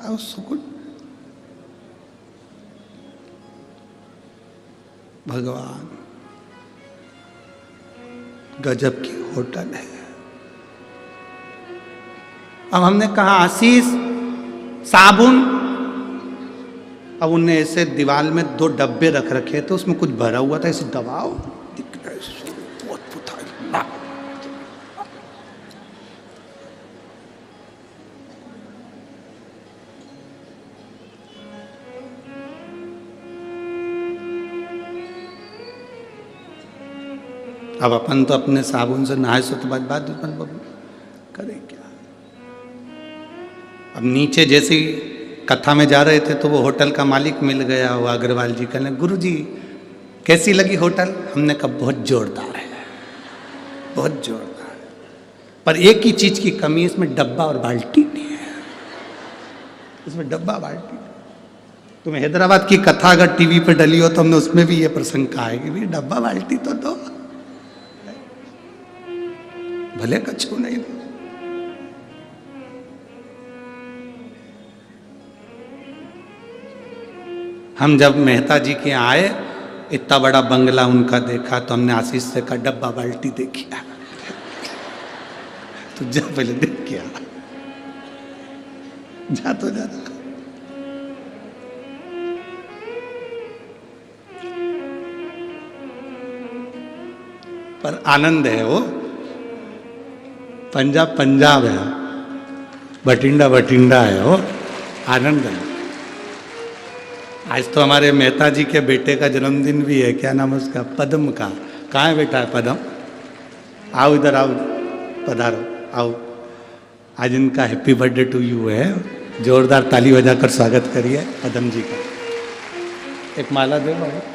और सुकून भगवान गजब की होटल है। अब हमने कहा आशीष साबुन, अब उनने ऐसे दीवार में 2 डब्बे रख रखे थे, उसमें कुछ भरा हुआ था, ऐसे दबाओ दिख रहा है, बहुत पुता। अब अपन तो अपने साबुन से नहाए सो तो बाद करे क्या। अब नीचे जैसे कथा में जा रहे थे तो वो होटल का मालिक मिल गया, वो अग्रवाल जी। कहने गुरुजी कैसी लगी होटल? हमने कहा बहुत जोरदार है, बहुत जोरदार है, पर एक ही चीज की कमी है, इसमें डब्बा और बाल्टी नहीं है, इसमें डब्बा बाल्टी। तुम्हें हैदराबाद की कथा अगर टीवी पे डली हो तो हमने उसमें भी ये प्रसंग कहा है कि भाई डब्बा बाल्टी तो दो, भले कछु नहीं दो। हम जब मेहता जी के आए, इतना बड़ा बंगला उनका देखा तो हमने आशीष से कहा डब्बा बाल्टी देखी तो जा पहले देख के आ, जा तो जा। पर आनंद है, वो पंजाब पंजाब है, बठिंडा बठिंडा है, वो आनंद है। आज तो हमारे मेहता जी के बेटे का जन्मदिन भी है, क्या नाम है उसका? पद्म का। कहाँ है बेटा? पद्म, आओ इधर आओ, पधारो, आओ। आज इनका हैप्पी बर्थडे टू यू है, जोरदार ताली बजाकर स्वागत करिए पद्म जी का। एक माला दे बाबू।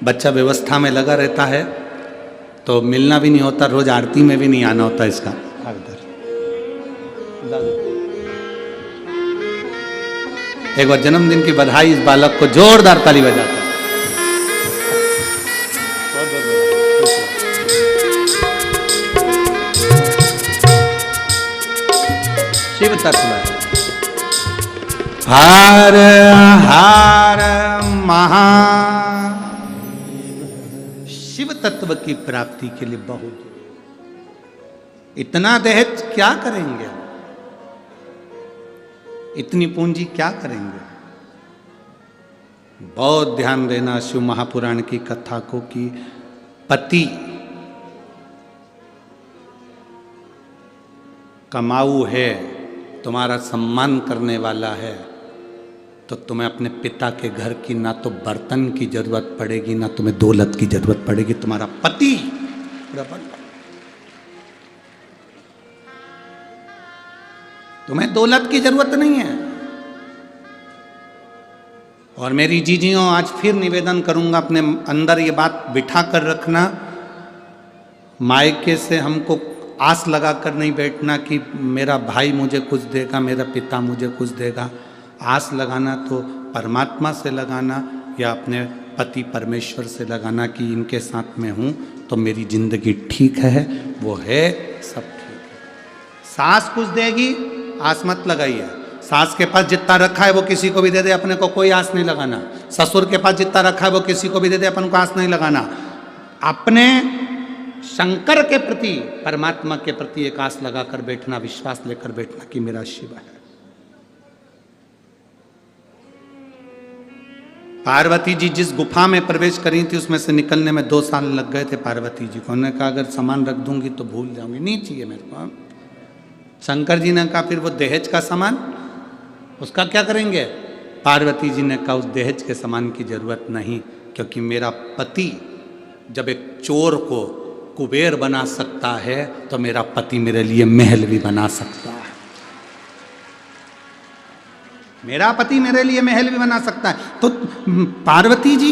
बच्चा व्यवस्था में लगा रहता है तो मिलना भी नहीं होता, रोज आरती में भी नहीं आना होता इसका। एक बार जन्मदिन की बधाई इस बालक को, जोरदार ताली बजाता। शिव तत्व हार हार महा शिव तत्व की प्राप्ति के लिए बहुत, इतना दहेज क्या करेंगे, इतनी पूंजी क्या करेंगे। बहुत ध्यान देना शिव महापुराण की कथा को कि पति कमाऊ है, तुम्हारा सम्मान करने वाला है, तो तुम्हें अपने पिता के घर की ना तो बर्तन की जरूरत पड़ेगी, ना तुम्हें दौलत की जरूरत पड़ेगी। तुम्हारा पति तुम्हें दौलत की जरूरत नहीं है। और मेरी जीजियों, आज फिर निवेदन करूंगा, अपने अंदर ये बात बिठा कर रखना, मायके से हमको आस लगा कर नहीं बैठना कि मेरा भाई मुझे कुछ देगा, मेरा पिता मुझे कुछ देगा। आस लगाना तो परमात्मा से लगाना या अपने पति परमेश्वर से लगाना कि इनके साथ में हूँ तो मेरी जिंदगी ठीक है, वो है सब ठीक है। सास कुछ देगी, आस मत लगाइए। सास के पास जितना रखा है वो किसी को भी दे दे, अपने को कोई आस नहीं लगाना। ससुर के पास जितना रखा है वो किसी को भी दे दे, अपन को आस नहीं लगाना। अपने शंकर के प्रति, परमात्मा के प्रति एक आस लगाकर बैठना, विश्वास लेकर बैठना कि मेरा शिव है। पार्वती जी जिस गुफा में प्रवेश करी थी उसमें से निकलने में 2 साल लग गए थे पार्वती जी को। उन्होंने कहा अगर सामान रख दूंगी तो भूल जाऊंगी, नहीं चाहिए मेरे को। शंकर जी ने कहा फिर वो दहेज का सामान उसका क्या करेंगे? पार्वती जी ने कहा उस दहेज के सामान की जरूरत नहीं, क्योंकि मेरा पति जब एक चोर को कुबेर बना सकता है तो मेरा पति मेरे लिए महल भी बना सकता है। मेरा पति मेरे लिए महल भी बना सकता है। तो पार्वती जी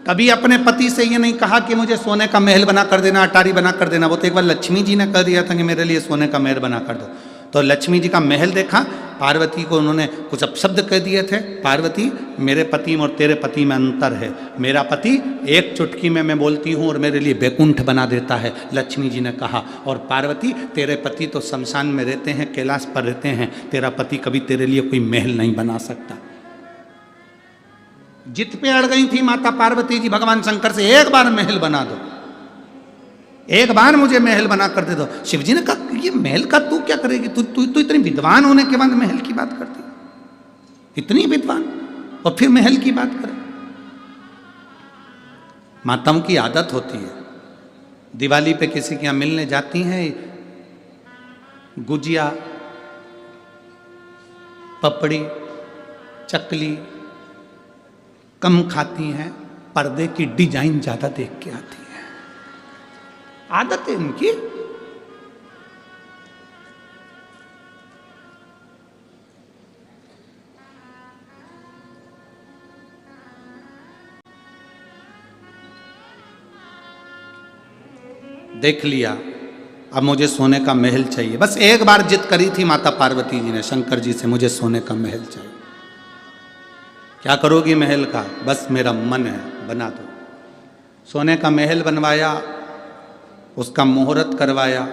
कभी अपने पति से ये नहीं कहा कि मुझे सोने का महल बना कर देना, अटारी बना कर देना। वो तो एक बार लक्ष्मी जी ने कह दिया था कि मेरे लिए सोने का महल बना कर दो। तो लक्ष्मी जी का महल देखा, पार्वती को उन्होंने कुछ अपशब्द कह दिए थे। पार्वती, मेरे पति और तेरे पति में अंतर है। मेरा पति एक चुटकी में मैं बोलती हूँ और मेरे लिए बैकुंठ बना देता है, लक्ष्मी जी ने कहा। और पार्वती, तेरे पति तो शमशान में रहते हैं, कैलाश पर रहते हैं, तेरा पति कभी तेरे लिए कोई महल नहीं बना सकता। जित पे अड़ गई थी माता पार्वती जी भगवान शंकर से, एक बार महल बना दो, एक बार मुझे महल बना कर दे दो। शिव जी ने कहा ये महल का तू क्या करेगी? तू इतनी विद्वान होने के बाद महल की बात करती, इतनी विद्वान और फिर महल की बात करे। माताओं की आदत होती है, दिवाली पे किसी के यहां मिलने जाती हैं, गुजिया, पपड़ी, चकली कम खाती हैं, पर्दे की डिजाइन ज्यादा देख के आती हैं। आदत है इनकी। देख लिया, अब मुझे सोने का महल चाहिए। बस एक बार जिद करी थी माता पार्वती जी ने शंकर जी से, मुझे सोने का महल चाहिए। क्या करोगी महल का? बस मेरा मन है, बना दो। सोने का महल बनवाया, उसका मुहूर्त करवाया।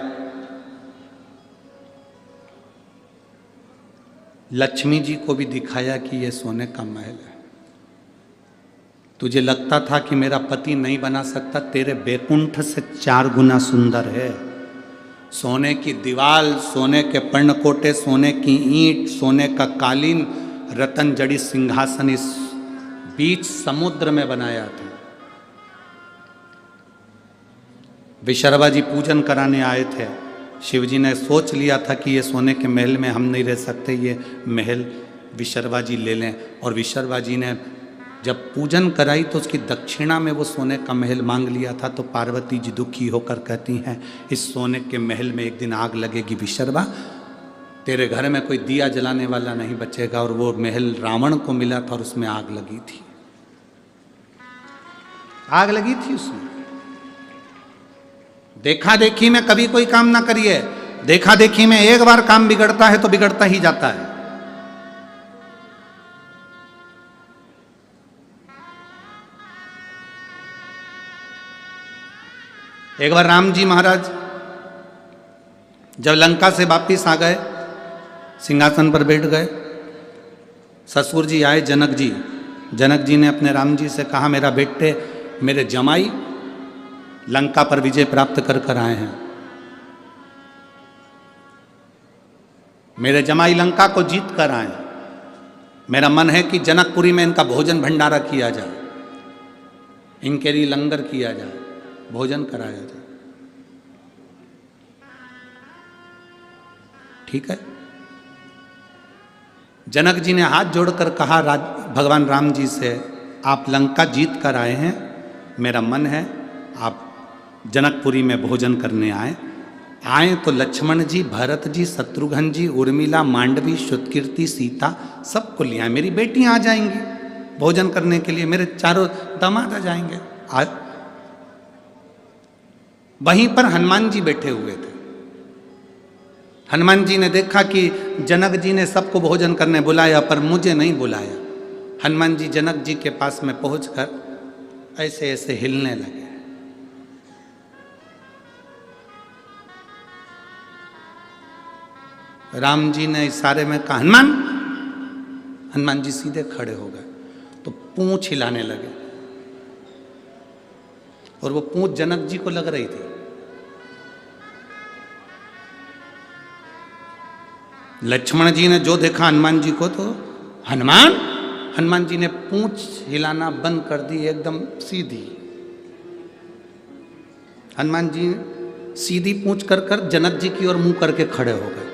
लक्ष्मी जी को भी दिखाया कि ये सोने का महल है। तुझे लगता था कि मेरा पति नहीं बना सकता, तेरे बैकुंठ से 4 गुना सुंदर है। सोने की दीवाल, सोने के पर्णकोटे, सोने की ईंट, सोने का कालीन, रतन जड़ी सिंहासन इस बीच समुद्र में बनाया था। विशर्वा जी पूजन कराने आए थे। शिव जी ने सोच लिया था कि ये सोने के महल में हम नहीं रह सकते, ये महल विशर्वा जी ले लें। और विशर्वा जी ने जब पूजन कराई तो उसकी दक्षिणा में वो सोने का महल मांग लिया था। तो पार्वती जी दुखी होकर कहती हैं, इस सोने के महल में एक दिन आग लगेगी विशर्वा, तेरे घर में कोई दिया जलाने वाला नहीं बचेगा। और वो महल रावण को मिला था और उसमें आग लगी थी, आग लगी थी उसमें। देखा देखी में कभी कोई काम ना करिए। देखा देखी में एक बार काम बिगड़ता है तो बिगड़ता ही जाता है। एक बार राम जी महाराज जब लंका से वापिस आ गए, सिंहासन पर बैठ गए, ससुर जी आए जनक जी। जनक जी ने अपने राम जी से कहा, मेरा बेटे, मेरे जमाई लंका पर विजय प्राप्त कर कर आए हैं। मेरे जमाई लंका को जीत कर आए। मेरा मन है कि जनकपुरी में इनका भोजन भंडारा किया जाए, इनके लिए लंगर किया जाए, भोजन कराया जाए। ठीक है। जनक जी ने हाथ जोड़कर कहा भगवान राम जी से, आप लंका जीत कर आए हैं, मेरा मन है आप जनकपुरी में भोजन करने आए तो लक्ष्मण जी, भरत जी, शत्रुघ्न जी, उर्मिला, मांडवी, श्रुतकीर्ति, सीता सबको ले आए। मेरी बेटियां आ जाएंगी भोजन करने के लिए, मेरे चारों दामाद आ जाएंगे। आज वहीं पर हनुमान जी बैठे हुए थे। हनुमान जी ने देखा कि जनक जी ने सबको भोजन करने बुलाया पर मुझे नहीं बुलाया। हनुमान जी जनक जी के पास में पहुंचकर ऐसे ऐसे हिलने लगे। राम जी ने इशारे में कहा हनुमान। हनुमान जी सीधे खड़े हो गए तो पूंछ हिलाने लगे और वो पूंछ जनक जी को लग रही थी। लक्ष्मण जी ने जो देखा हनुमान जी को तो, हनुमान हनुमान जी ने पूंछ हिलाना बंद कर दी, एकदम सीधी। हनुमान जी सीधी पूंछ कर कर जनक जी की ओर मुंह करके खड़े हो गए।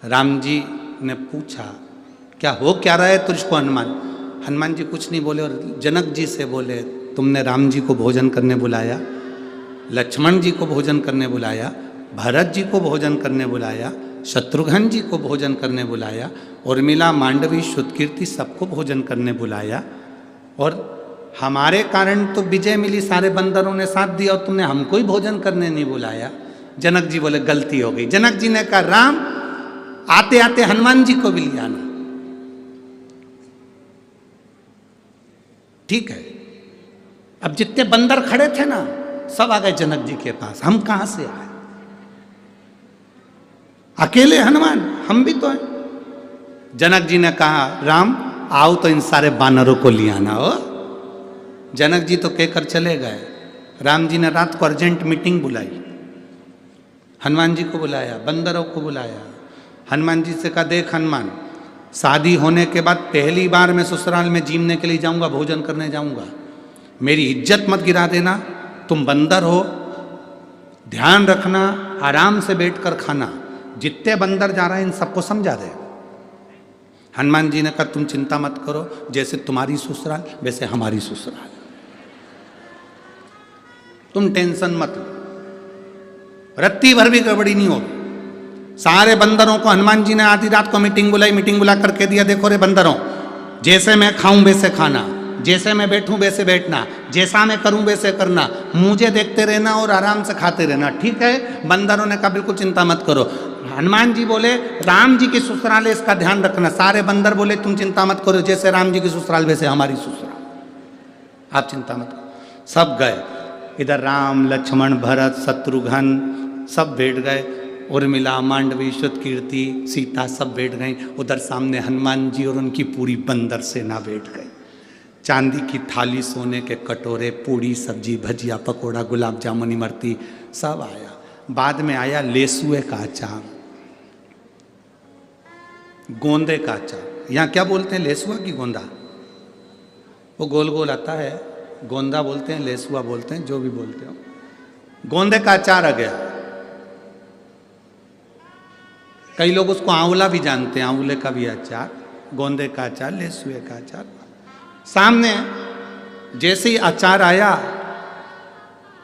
राम जी ने पूछा, क्या हो क्या रहा है तुझको हनुमान? हनुमान जी कुछ नहीं बोले और जनक जी से बोले, तुमने राम जी को भोजन करने बुलाया, लक्ष्मण जी को भोजन करने बुलाया, भरत जी को भोजन करने बुलाया, शत्रुघ्न जी को भोजन करने बुलाया, उर्मिला, मांडवी, श्रुतकीर्ति सबको भोजन करने बुलाया, और हमारे कारण तो विजय मिली, सारे बंदरों ने साथ दिया, और तुमने हमको ही भोजन करने नहीं बुलाया। जनक जी बोले गलती हो गई। जनक जी ने कहा, राम आते आते हनुमान जी को भी ले आना। ठीक है, अब जितने बंदर खड़े थे ना सब आ गए जनक जी के पास। हम कहां से आए, अकेले हनुमान, हम भी तो हैं। जनक जी ने कहा, राम आओ तो इन सारे बानरों को ले आना हो। जनक जी तो कहकर चले गए। राम जी ने रात को अर्जेंट मीटिंग बुलाई, हनुमान जी को बुलाया, बंदरों को बुलाया। हनुमान जी से कहा, देख हनुमान, शादी होने के बाद पहली बार मैं ससुराल में जीने के लिए जाऊंगा, भोजन करने जाऊंगा, मेरी इज्जत मत गिरा देना। तुम बंदर हो, ध्यान रखना, आराम से बैठकर खाना। जितने बंदर जा रहे हैं इन सबको समझा दे। हनुमान जी ने कहा, तुम चिंता मत करो, जैसे तुम्हारी ससुराल वैसे हमारी ससुराल, तुम टेंशन मत लो, रत्ती भर भी गड़बड़ी नहीं होगी। सारे बंदरों को हनुमान जी ने आधी रात को मीटिंग बुलाई, मीटिंग बुला करके दिया, देखो रे बंदरों, जैसे मैं खाऊं वैसे खाना, जैसे मैं बैठूं वैसे बैठना, जैसा मैं करूं वैसे करना, मुझे देखते रहना और आराम से खाते रहना, ठीक है? बंदरों ने कहा बिल्कुल चिंता मत करो। हनुमान जी बोले, राम जी की ससुराल है, इसका ध्यान रखना। सारे बंदर बोले, तुम चिंता मत करो, जैसे राम जी की ससुराल वैसे हमारी ससुराल, आप चिंता मत करो। सब गए, इधर राम, लक्ष्मण, भरत, शत्रुघ्न सब बैठ गए, उर्मिला, मांडवी, श्रुतकीर्ति, सीता सब बैठ गई। उधर सामने हनुमान जी और उनकी पूरी बंदर सेना बैठ गई। चांदी की थाली, सोने के कटोरे, पूड़ी, सब्जी, भजिया, पकोड़ा, गुलाब जामुन, इमरती सब आया। बाद में आया लेसुए का अचार, गोंदे का अचार। यहाँ क्या बोलते हैं, लेसुआ की गोंदा? वो गोल गोल आता है, गोंदा बोलते हैं, लेसुआ बोलते हैं, जो भी बोलते हो। गोंदे का अचार आ गया। कई लोग उसको आंवला भी जानते हैं, आंवले का भी अचार, गोंदे का अचार, लेसुए का अचार। सामने जैसे ही अचार आया,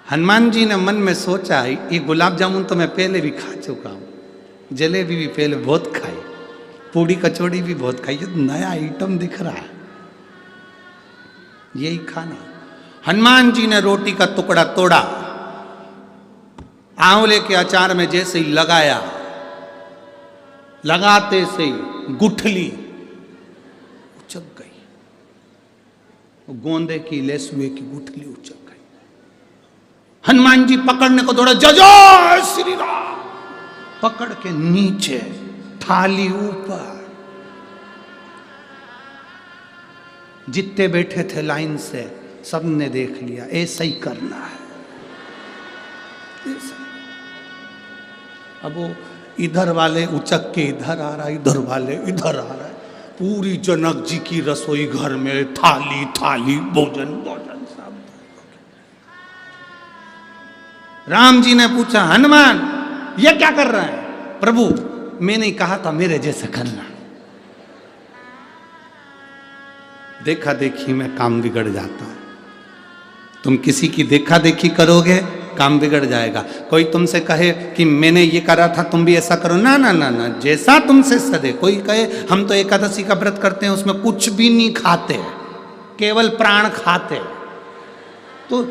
हनुमान जी ने मन में सोचा, ये गुलाब जामुन तो मैं पहले भी खा चुका हूं, जलेबी भी पहले बहुत खाई, पूड़ी कचौड़ी भी बहुत खाई, ये तो नया आइटम दिख रहा है, यही खाना। हनुमान जी ने रोटी का टुकड़ा तोड़ा, आंवले के अचार में जैसे ही लगाया, लगाते से गुठली उचक गई, गोंदे की, लेसुए की गुठली उचक गई। हनुमान जी पकड़ने को दौड़े, जय श्री राम, पकड़ के नीचे, थाली ऊपर। जितने बैठे थे लाइन से सबने देख लिया, ऐसा ही करना है। अब वो इधर वाले उचक के इधर आ रहा है, इधर वाले इधर आ रहा है, पूरी जनक जी की रसोई घर में थाली थाली, भोजन भोजन सब। राम जी ने पूछा, हनुमान ये क्या कर रहा है? प्रभु मैंने कहा था मेरे जैसे करना। देखा देखी में काम बिगड़ जाता है। तुम किसी की देखा देखी करोगे, काम बिगड़ जाएगा। कोई तुमसे कहे कि मैंने ये करा था, तुम भी ऐसा करो, ना ना ना ना, जैसा तुमसे सदे। कोई कहे हम तो एकादशी का व्रत करते हैं, उसमें कुछ भी नहीं खाते, केवल प्राण खाते, तो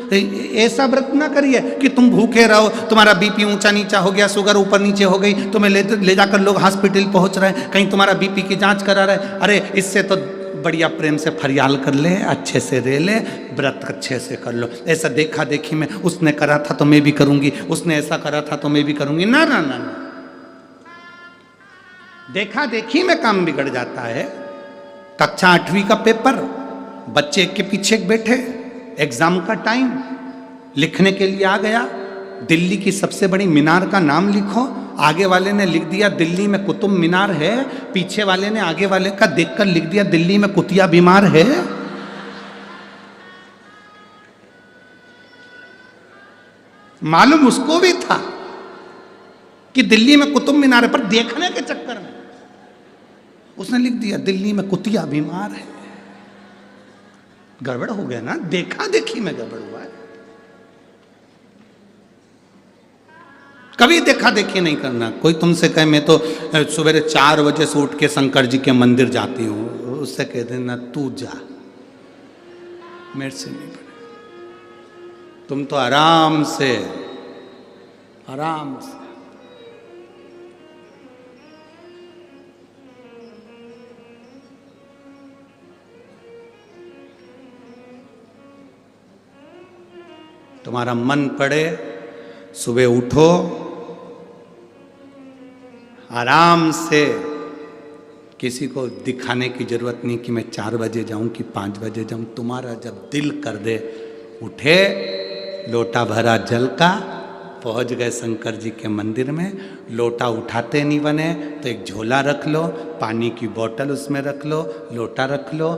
ऐसा व्रत ना करिए कि तुम भूखे रहो, तुम्हारा बीपी ऊंचा नीचा हो गया, शुगर ऊपर नीचे हो गई, तुम्हें ले जाकर लोग हॉस्पिटल पहुंच रहे हैं, कहीं तुम्हारा बीपी की जांच करा रहे। अरे इससे तो बढ़िया प्रेम से फरियाल कर ले, अच्छे से रह ले, व्रत अच्छे से कर लो। ऐसा देखा देखी में उसने करा था तो मैं भी करूंगी, उसने ऐसा करा था तो मैं भी करूंगी, ना ना ना ना। देखा देखी में काम बिगड़ जाता है। कक्षा 8वीं का पेपर, बच्चे के पीछे बैठे, एग्जाम का टाइम, लिखने के लिए आ गया, दिल्ली की सबसे बड़ी मीनार का नाम लिखो, आगे वाले ने लिख दिया दिल्ली में कुतुब मीनार है, पीछे वाले ने आगे वाले का देखकर लिख दिया दिल्ली में कुतिया बीमार है। मालूम उसको भी था कि दिल्ली में कुतुब मीनार है, पर देखने के चक्कर में उसने लिख दिया दिल्ली में कुतिया बीमार है। गड़बड़ हो गया ना, देखा देखी में गड़बड़ हुआ है। कभी देखा देखी नहीं करना। कोई तुमसे कहे मैं तो सवेरे 4 बजे से उठ के शंकर जी के मंदिर जाती हूं, उससे कह देना तू जा, मेरे से नहीं पड़े। तुम तो आराम से तुम्हारा मन पड़े, सुबह उठो आराम से, किसी को दिखाने की जरूरत नहीं कि मैं 4 बजे जाऊं कि 5 बजे जाऊं। तुम्हारा जब दिल कर दे उठे, लोटा भरा जल का, पहुंच गए शंकर जी के मंदिर में। लोटा उठाते नहीं बने तो एक झोला रख लो, पानी की बोतल उसमें रख लो, लोटा रख लो,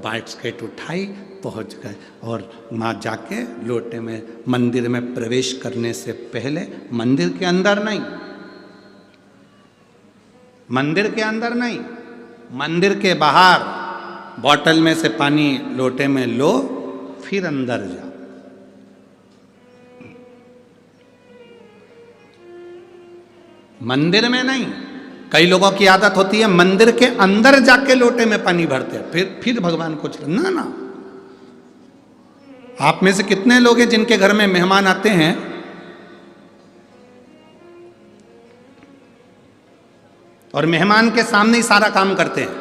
बास्केट उठाई, पहुंच गए। और वहाँ जाके लोटे में मंदिर में प्रवेश करने से पहले, मंदिर के अंदर नहीं, मंदिर के अंदर नहीं, मंदिर के बाहर बोतल में से पानी लोटे में लो, फिर अंदर जाओ। मंदिर में नहीं। कई लोगों की आदत होती है मंदिर के अंदर जाके लोटे में पानी भरते हैं, फिर भगवान को ना ना। आप में से कितने लोग हैं जिनके घर में मेहमान आते हैं और मेहमान के सामने ही सारा काम करते हैं?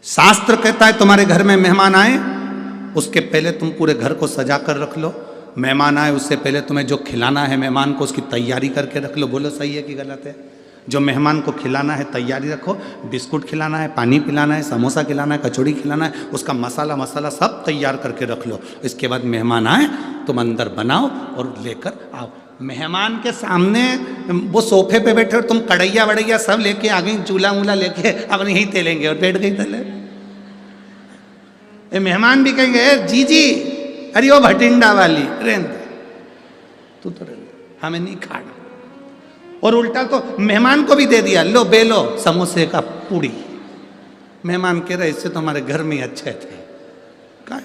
शास्त्र कहता है तुम्हारे घर में मेहमान आए उसके पहले तुम पूरे घर को सजा कर रख लो। मेहमान आए उससे पहले तुम्हें जो खिलाना है मेहमान को उसकी तैयारी करके रख लो। बोलो सही है कि गलत है? जो मेहमान को खिलाना है तैयारी रखो, बिस्कुट खिलाना है, पानी पिलाना है, समोसा खिलाना है, कचौड़ी खिलाना है, उसका मसाला सब तैयार करके रख लो। इसके बाद मेहमान आए तुम अंदर बनाओ और लेकर आओ। मेहमान के सामने वो सोफे पे बैठे और तुम कढ़ैया वड़ैया सब लेके आ गई, चूल्हा वूल्हा लेके अब यहीं तेलेंगे और बैठ गई तले। मेहमान भी कहेंगे जी जी, अरे वो भटिंडा वाली रेंद, तू तो रेंद, हमें नहीं खाना। और उल्टा तो मेहमान को भी दे दिया, लो बेलो समोसे का पूड़ी। मेहमान कह रहे इससे तो हमारे घर में अच्छे थे। क्या है?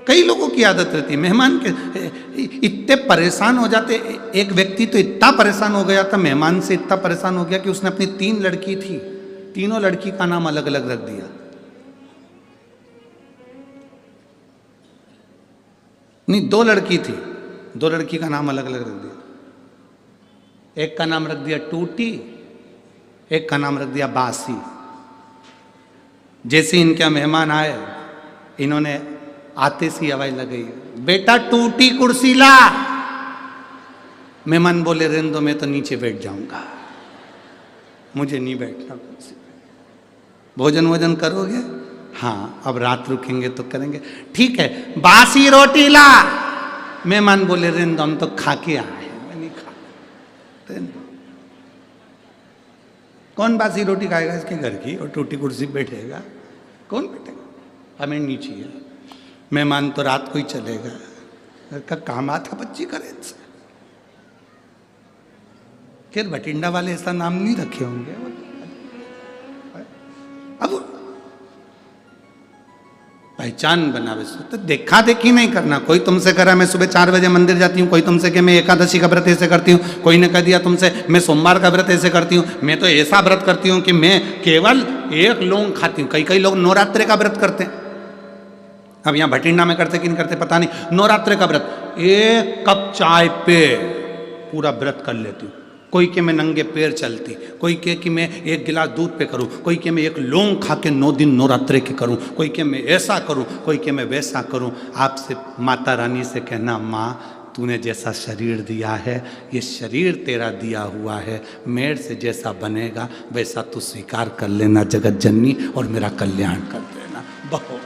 कई लोगों की आदत रहती है मेहमान के, इतने परेशान हो जाते। एक व्यक्ति तो इतना परेशान हो गया था, मेहमान से इतना परेशान हो गया कि उसने अपनी 3 लड़की थी, तीनों लड़की का नाम अलग अलग रख दिया। नहीं 2 लड़की थी, 2 लड़की का नाम अलग अलग रख दिया। एक का नाम रख दिया टूटी, एक का नाम रख दिया बासी। जैसे इनके मेहमान आए, इन्होंने आते सी आवाज लगाई, बेटा टूटी कुर्सी ला। मेहमान बोले रहने दो, मैं तो नीचे बैठ जाऊंगा, मुझे नहीं बैठना कुर्सी पे। भोजन वोजन करोगे? हाँ, अब रात रुकेंगे तो करेंगे। ठीक है, बासी रोटी ला। मेहमान बोले रहने दो, हम तो खा के आए हैं, मैं नहीं खा। कौन बासी रोटी खाएगा इसके घर की? और टूटी कुर्सी बैठेगा? कौन बैठेगा? हमें नीचे है। मेहमान तो रात को ही चलेगा, घर का काम आता बच्ची करे इनसे। फिर भटिंडा वाले ऐसा नाम नहीं रखे होंगे। अब पहचान बनावे तो देखा देखी नहीं करना। कोई तुमसे करा मैं सुबह 4 बजे मंदिर जाती हूँ, कोई तुमसे कि मैं एकादशी का व्रत ऐसे करती हूँ, कोई ने कह दिया तुमसे मैं सोमवार का व्रत ऐसे करती हूँ, मैं तो ऐसा व्रत करती हूँ कि मैं केवल 1 लौंग खाती हूँ। कई लोग नवरात्रे का व्रत करते हैं। अब यहाँ भटिंडा में करते कि नहीं करते पता नहीं। नवरात्रे का व्रत 1 कप चाय पे पूरा व्रत कर लेती हूँ। कोई के मैं नंगे पैर चलती, कोई के कि मैं 1 गिलास दूध पे करूं, कोई के मैं 1 लौंग खा के 9 दिन नवरात्रे के करूं, कोई के मैं ऐसा करूं, कोई के मैं वैसा करूं। आपसे माता रानी से कहना, माँ तूने जैसा शरीर दिया है, ये शरीर तेरा दिया हुआ है, मेरे से जैसा बनेगा वैसा तू स्वीकार कर लेना जगत जननी, और मेरा कल्याण कर देना। बहुत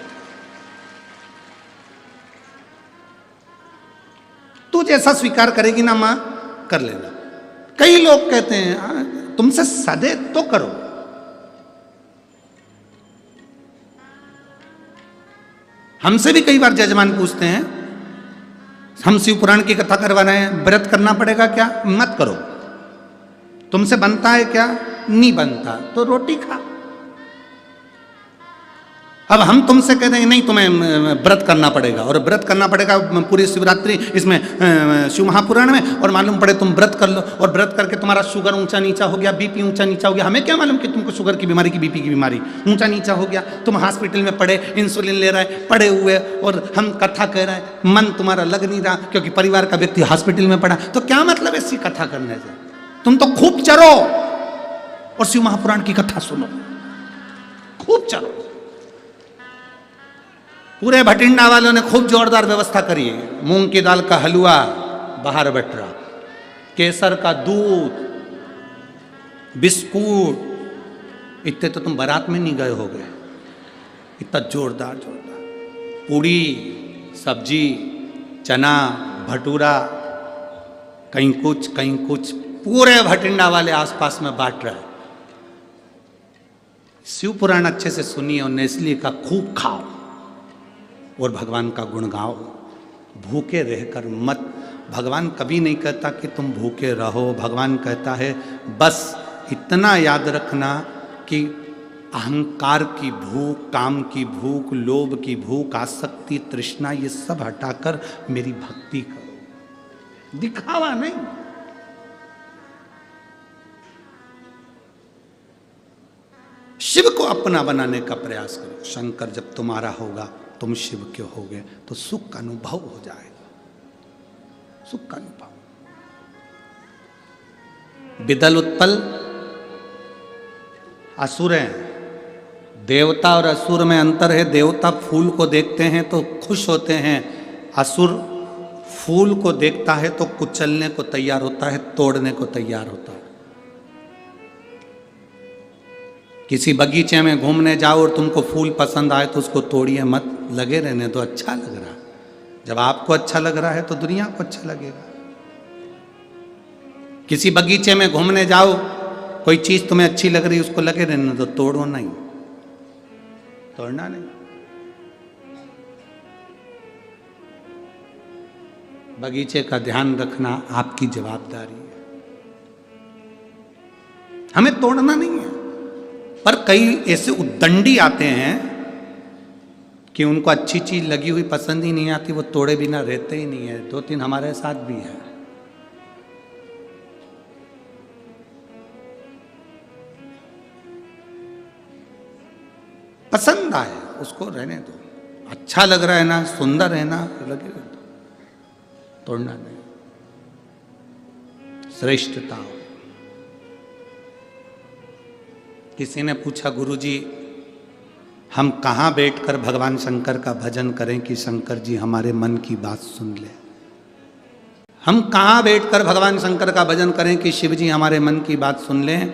जैसा स्वीकार करेगी ना मां, कर लेना। कई लोग कहते हैं तुमसे सदे तो करो, हमसे भी कई बार जजमान पूछते हैं, हम शिव पुराण की कथा करवा रहे हैं, व्रत करना पड़ेगा क्या? मत करो। तुमसे बनता है क्या? नहीं बनता, तो रोटी खा। अब हम तुमसे कह देंगे नहीं तुम्हें व्रत करना पड़ेगा, और व्रत करना पड़ेगा पूरी शिवरात्रि इसमें शिव महापुराण में, और मालूम पड़े तुम व्रत कर लो और व्रत करके तुम्हारा शुगर ऊंचा नीचा हो गया, बीपी ऊंचा नीचा हो गया। हमें क्या मालूम कि तुमको शुगर की बीमारी की बीपी की बीमारी ऊंचा नीचा हो गया, तुम हॉस्पिटल में पड़े, इंसुलिन ले रहे पड़े हुए, और हम कथा कह रहे हैं, मन तुम्हारा लग नहीं रहा क्योंकि परिवार का व्यक्ति हॉस्पिटल में पड़ा। तो क्या मतलब है ऐसी कथा करने से? तुम तो खूब चरो और शिव महापुराण की कथा सुनो, खूब चलो। पूरे भटिंडा वालों ने खूब जोरदार व्यवस्था करी है, मूंग की दाल का हलवा बाहर बट रहा, केसर का दूध, बिस्कुट, इतने तो तुम बारात में नहीं गए होगे, इतना जोरदार जोरदार पूड़ी सब्जी चना भटूरा, कहीं कुछ, पूरे भटिंडा वाले आसपास में बांट रहे। शिव पुराण अच्छे से सुनिए और नेस्ली का खूब खाओ और भगवान का गुण गाओ, भूखे रहकर मत। भगवान कभी नहीं कहता कि तुम भूखे रहो, भगवान कहता है बस इतना याद रखना कि अहंकार की भूख, काम की भूख, लोभ की भूख, आसक्ति, तृष्णा, ये सब हटाकर मेरी भक्ति करो, दिखावा नहीं। शिव को अपना बनाने का प्रयास करो। शंकर जब तुम्हारा होगा, तुम शिव के होगे, तो सुख का अनुभव हो जाएगा, सुख का अनुभव। विदल उत्पल असुर हैं, देवता और असुर में अंतर है। देवता फूल को देखते हैं तो खुश होते हैं, असुर फूल को देखता है तो कुचलने को तैयार होता है, तोड़ने को तैयार होता है। किसी बगीचे में घूमने जाओ और तुमको फूल पसंद आए तो उसको तोड़िए मत, लगे रहने तो अच्छा लग रहा। जब आपको अच्छा लग रहा है तो दुनिया को अच्छा लगेगा। किसी बगीचे में घूमने जाओ, कोई चीज तुम्हें अच्छी लग रही, उसको लगे रहने तो तोड़ो नहीं, तोड़ना नहीं। बगीचे का ध्यान रखना आपकी जवाबदारी है, हमें तोड़ना नहीं है। पर कई ऐसे उद्दंडी आते हैं कि उनको अच्छी चीज लगी हुई पसंद ही नहीं आती, वो तोड़े बिना रहते ही नहीं है। 2-3 हमारे साथ भी है। पसंद आए उसको रहने दो, अच्छा लग रहा है ना, सुंदर है ना, लगे दो, तोड़ना नहीं। श्रेष्ठता। किसी ने पूछा गुरुजी हम कहाँ बैठकर भगवान शंकर का भजन करें कि शंकर जी हमारे मन की बात सुन ले। हम कहाँ बैठकर भगवान शंकर का भजन करें कि शिव जी हमारे मन की बात सुन लें।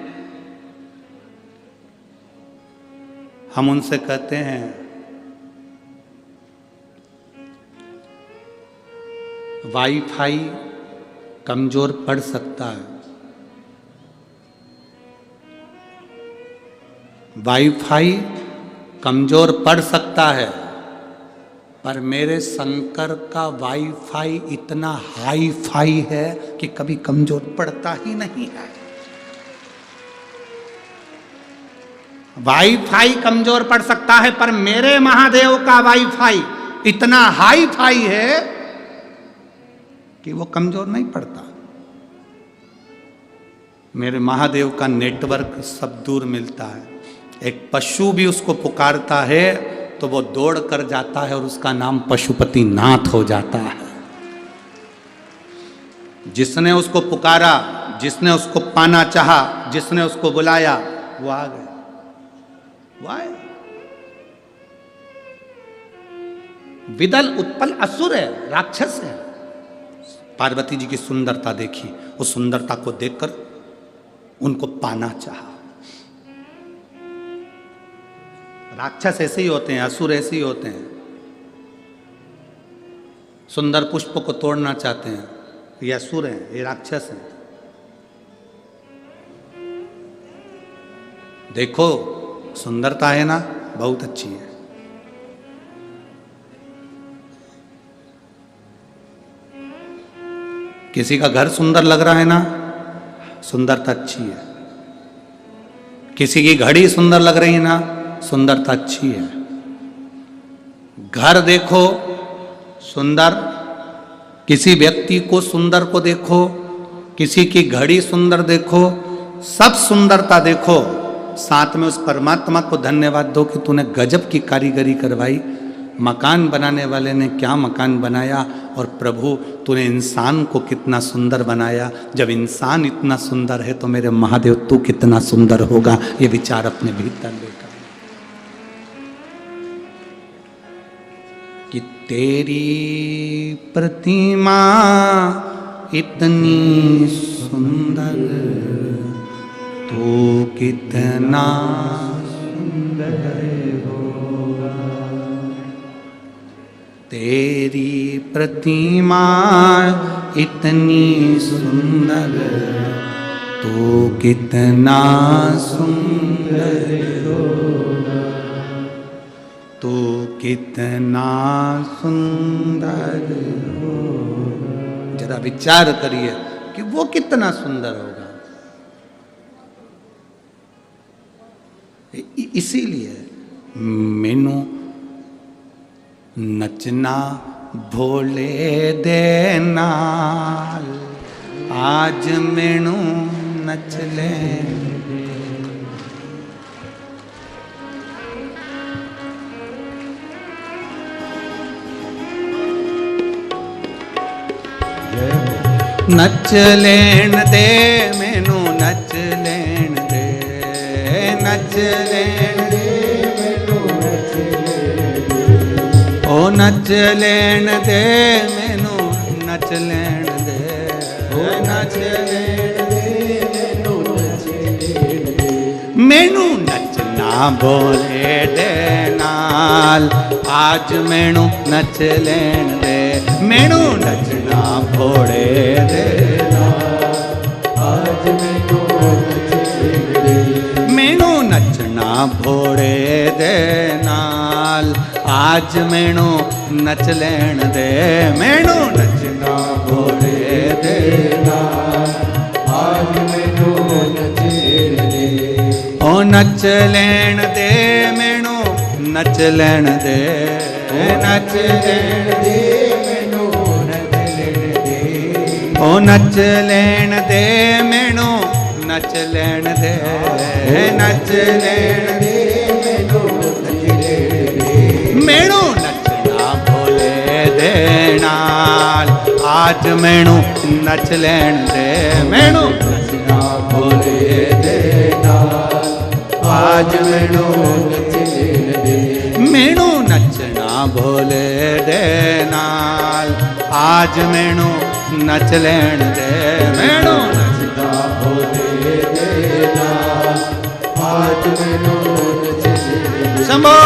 हम उनसे कहते हैं वाईफाई कमजोर पड़ सकता है, वाईफाई कमजोर पड़ सकता है, पर मेरे शंकर का वाईफाई इतना हाई फाई है कि कभी कमजोर पड़ता ही नहीं है। वाईफाई कमजोर पड़ सकता है, पर मेरे महादेव का वाईफाई इतना हाई फाई है कि वो कमजोर नहीं पड़ता। मेरे महादेव का नेटवर्क सब दूर मिलता है। एक पशु भी उसको पुकारता है तो वो दौड़ कर जाता है और उसका नाम पशुपति नाथ हो जाता है। जिसने उसको पुकारा, जिसने उसको पाना चाहा, जिसने उसको बुलाया, वो आ गए, वो आए। विदल उत्पल असुर है, राक्षस है। पार्वती जी की सुंदरता देखी, उस सुंदरता को देखकर उनको पाना चाहा। राक्षस ऐसे ही होते हैं, असुर ऐसे ही होते हैं। सुंदर पुष्प को तोड़ना चाहते हैं, ये असुर हैं, ये राक्षस हैं। देखो सुंदरता है ना, बहुत अच्छी है। किसी का घर सुंदर लग रहा है ना, सुंदरता अच्छी है। किसी की घड़ी सुंदर लग रही है ना, सुंदरता अच्छी है। घर देखो सुंदर, किसी व्यक्ति को सुंदर को देखो, किसी की घड़ी सुंदर देखो, सब सुंदरता देखो, साथ में उस परमात्मा को धन्यवाद दो कि तूने गजब की कारीगरी करवाई। मकान बनाने वाले ने क्या मकान बनाया, और प्रभु तूने इंसान को कितना सुंदर बनाया। जब इंसान इतना सुंदर है तो मेरे महादेव तू कितना सुंदर होगा, ये विचार अपने भीतर लेकर कि तेरी प्रतिमा इतनी सुंदर, तू कितना सुंदर होगा। तेरी प्रतिमा इतनी सुंदर, तू कितना सुंदर होगा। तू कितना सुंदर होगा। जरा विचार करिए कि वो कितना सुंदर होगा। इसीलिए मैनू नचना भोले दे नाल, आज मैनू नच ले। नच लेन दे मैनू, नच लेन दे, नच लेन दे मैनू, नच लेन दे। ओ नच लेन दे मैनू, नच लेन दे, ओ नच लेन दे मैनू, नच लेन दे। मैनू नचना भोले दे नाल, आज मैनू नच लेन दे। मैनू नचना भोले दे नाल, आज मैनू नच लेन दे। मैनू नचना भोले दे नाल, आज मैनू नच लेन दे। मैनू नचना भोले दे नाल, आज मैनू नच लेन दे। ओ नच लेन दे मैनू, नच लेन दे, नच लेन दे मैनू, नच लेन दे। ओ नच लेन दे मैनू, नच लेन दे, नच लेन दे मैनू, नच लेन दे। मैनू नचना भोले दे नाल, आज मैनू नच लेन दे। मैनू नचना भोले दे नाल, आज मैनू नच लेन दे। मैनू नचना भोले दे नाल, आज मैनू नच लेन दे। मैनू नचना भोले दे नाल, आज मैनू नच लेन दे। शंभो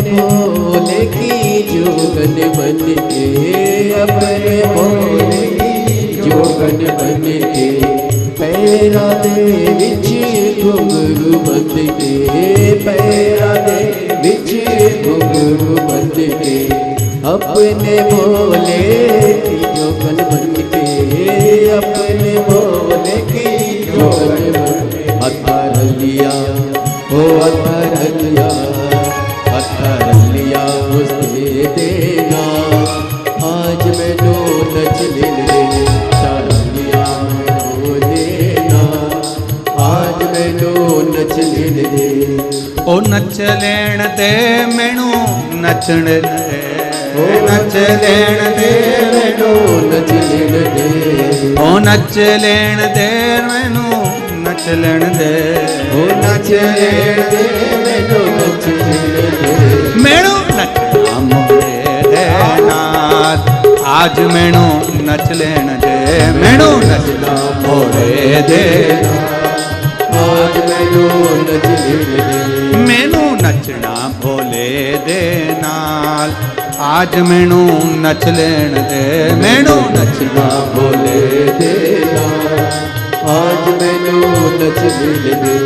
भोले की जोगन बन के, अपने भोले की जोगन बन के, पैरा दे विच घुंघरू बंद के, पैरा दे विच घुंघरू बंद के, अपने भोले की जोगन बन के, अपने भोले की जोगन बन के। अथर लिया ओ अथर लिया, अथर लिया उसने देना, आज मैनू नच ले चार लिया मैनू देना, आज मैनू नच ले। ओ नच लेण दे मैनू नचण दे, ओ नच लेण दे मैनू नच लेण दे, ओ नच लेण दे मैनू नच लेण दे, ओ नच लेण दे मैनू नच लेण दे, मैनू नचना मोरे दे नाल, आज मैनू नच लेण दे, मैनू नचना मोरे दे, आज मैनू नच लेण दे, मैनू नचना भोले दे नाल, आज मैनू नच लेण दे, मैनू नचना भोले दे नाल, आज मैनू नच लेण दे।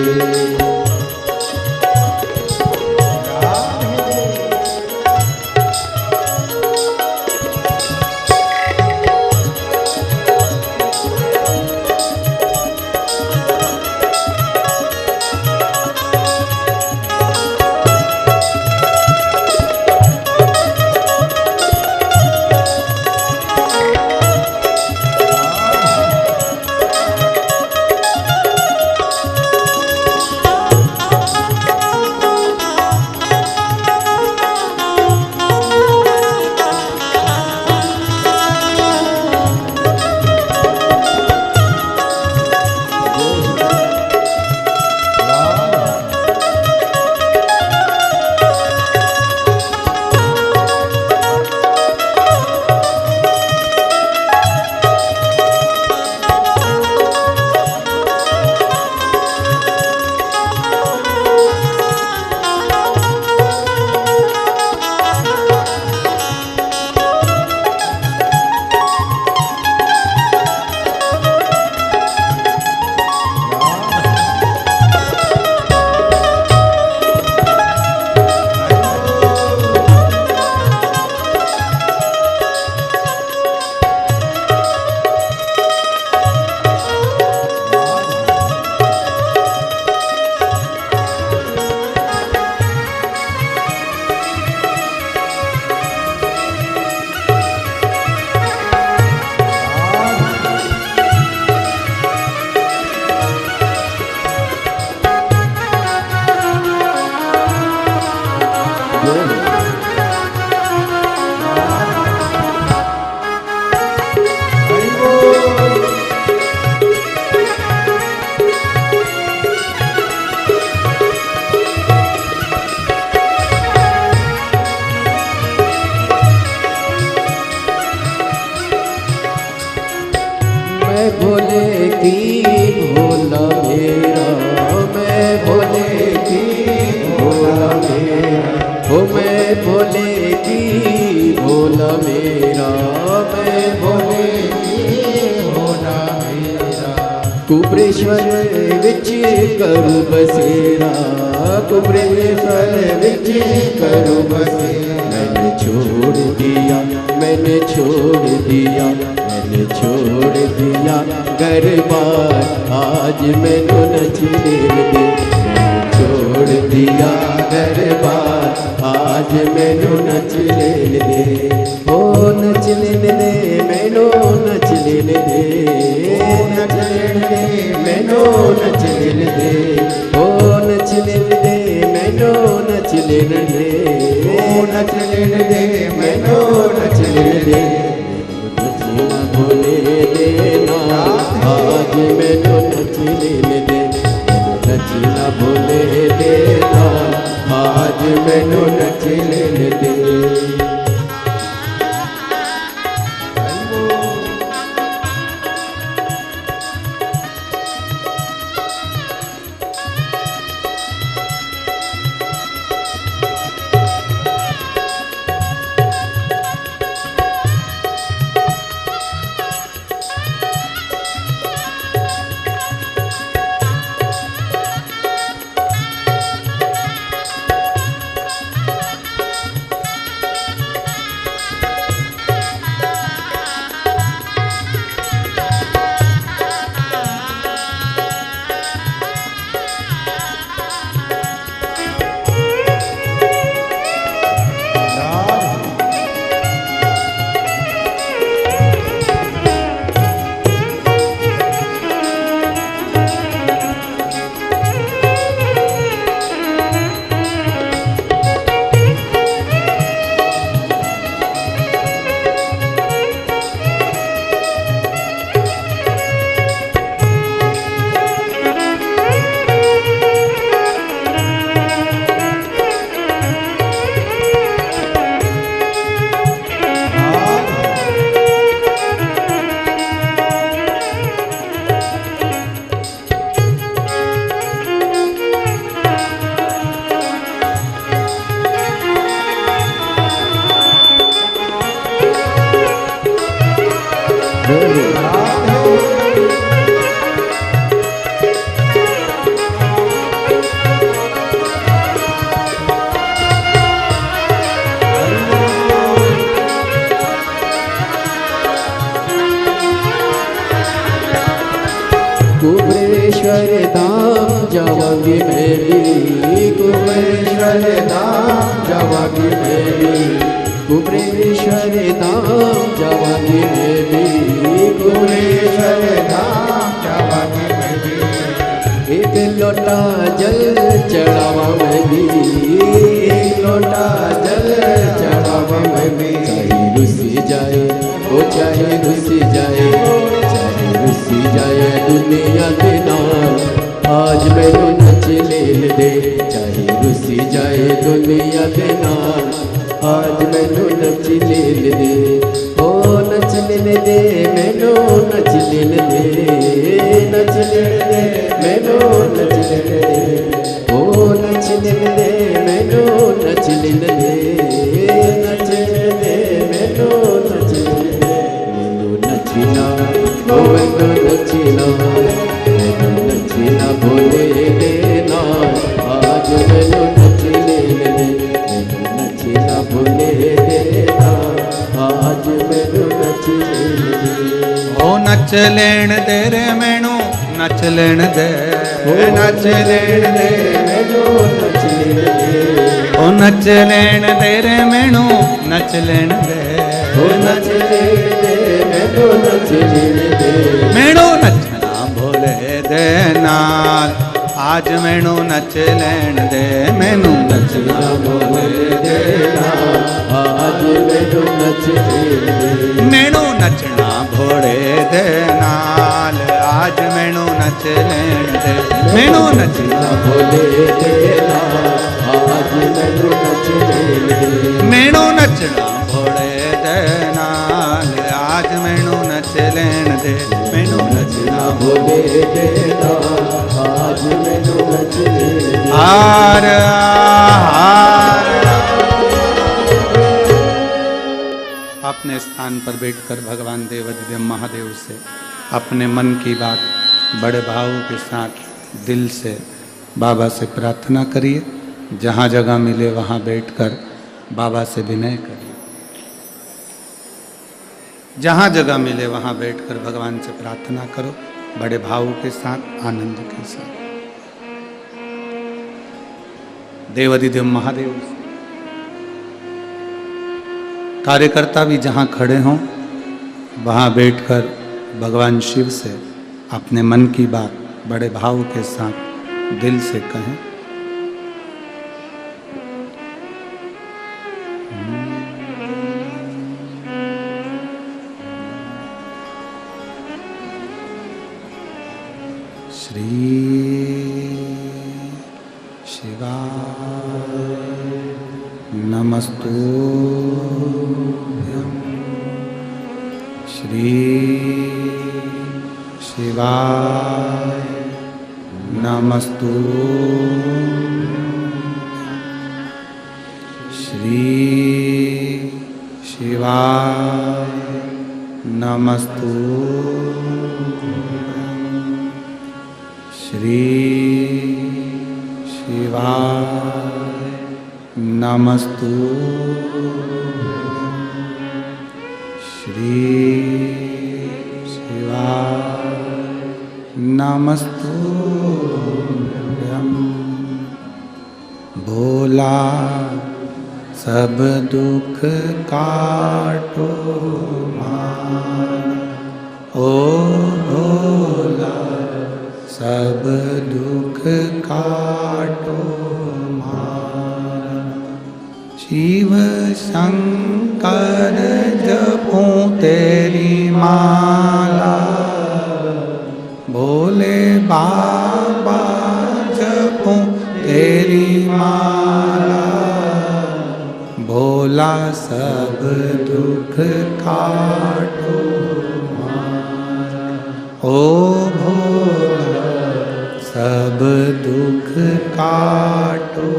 भोले की भोला मेरा, मैं भोले की भोला मेरा, हो मैं भोले की भोला मेरा, मैं भोले की भोला मेरा। कुबरेश्वर विच करूं बसेरा, कुबरेश्वर विच करूं बसेरा। मैंने छोड़ दिया, मैंने छोड़ दिया, मैंने छोड़ दिया घर बार, आज मैनू नच लेन दे। मैंने छोड़ दिया घर बार, आज मैनू नच लेन दे। ओ नच लेन दे, मैनू नच लेन दे, ओ नच लेन दे, मैनू नच लेन दे, ओ नच लेन दे, मैनू नच लेन दे, ओ नच लेन दे, मैनू नच लेन दे। भोले देना आज मैनू नच लेन दे, नचना भोले देना आज मैनू नच लेन दे। कुबरेश्वर धाम जावांगी मैं भी, कुबरेश्वर धाम जावांगी मैं भी, कुबरेश्वर धाम जावांगी मैं भी, कुबरेश्वर धाम जावांगी मैं भी। एक लोटा जल चढ़ावा मैं भी, एक लोटा जल चढ़ावा मैं भी। चाहे रुसी जाए वो चाहे रुसी जाए, चाहे रुसी जाए दुनिया के नाम, आज मैनू नच लेन दे। चाहे रुसी जाए दुनिया के नाम, आज मैनू नच लेन दे। ओ नच लेन दे मैनू नच लेन दे, नच लेन दे मैनू नच लेन दे। ओ नच लेन दे मैनू नच लेन दे, नच लेन दे मैनू नच लेन दे। मैनू नचना ओ मैनू नचना, मैनू नचना भोले देना, आज मैनू नच लेन दे। मैनू नचना भोले देना, आज मैनू नच लेन दे। ओ नच लेण दे रे मैनू नच लेण दे, नच लेण दे मैनू नच लेन दे। ओ नच लेण दे रे मैनू नच लेण दे, ओ नच लेन दे मैनू नच लेन दे। मैनू नचना भोले दे नाल, आज मैनू नच लेण दे। मैनू नचना भोले दे नाल, आज मैनू नच लेन दे। मैनू नचना भोले दे नाल, आज मैनू नच लेण दे। मैनू नचना भोले देना, आज मैनू नच लेन दे। मैनू नचना भोले दे नाल, आज मैनू नच लेण दे। मैनू नचना भोले देना, आज मैनू नच लेन दे। हार हार। अपने स्थान पर बैठकर भगवान देवाधिदेव महादेव से अपने मन की बात बड़े भावों के साथ दिल से बाबा से प्रार्थना करिए। जहाँ जगह मिले वहाँ बैठकर बाबा से विनय करिए। जहाँ जगह मिले वहाँ बैठकर भगवान से प्रार्थना करो, बड़े भावों के साथ, आनंद के साथ। देवाधिदेव महादेव से कार्यकर्ता भी जहाँ खड़े हों वहाँ बैठकर भगवान शिव से अपने मन की बात बड़े भाव के साथ दिल से कहें। श्री शिवाय नमस्तुभ्यं, श्री शिवाय नमस्तुभ्यं, श्री शिवाय नमस्तुभ्यं, श्री शिवाय नमस्तुभ्यं, श्री शिवाय नमस्तुभ्यं। भोला सब दुख काटो माना, ओ भोला सब दुख काटो माना। शिव शंकर जपूं तेरी माला, भोले बाबा जपूं तेरी माला। भोला सब दुख काटो माना, ओ भोला सब दुख काटो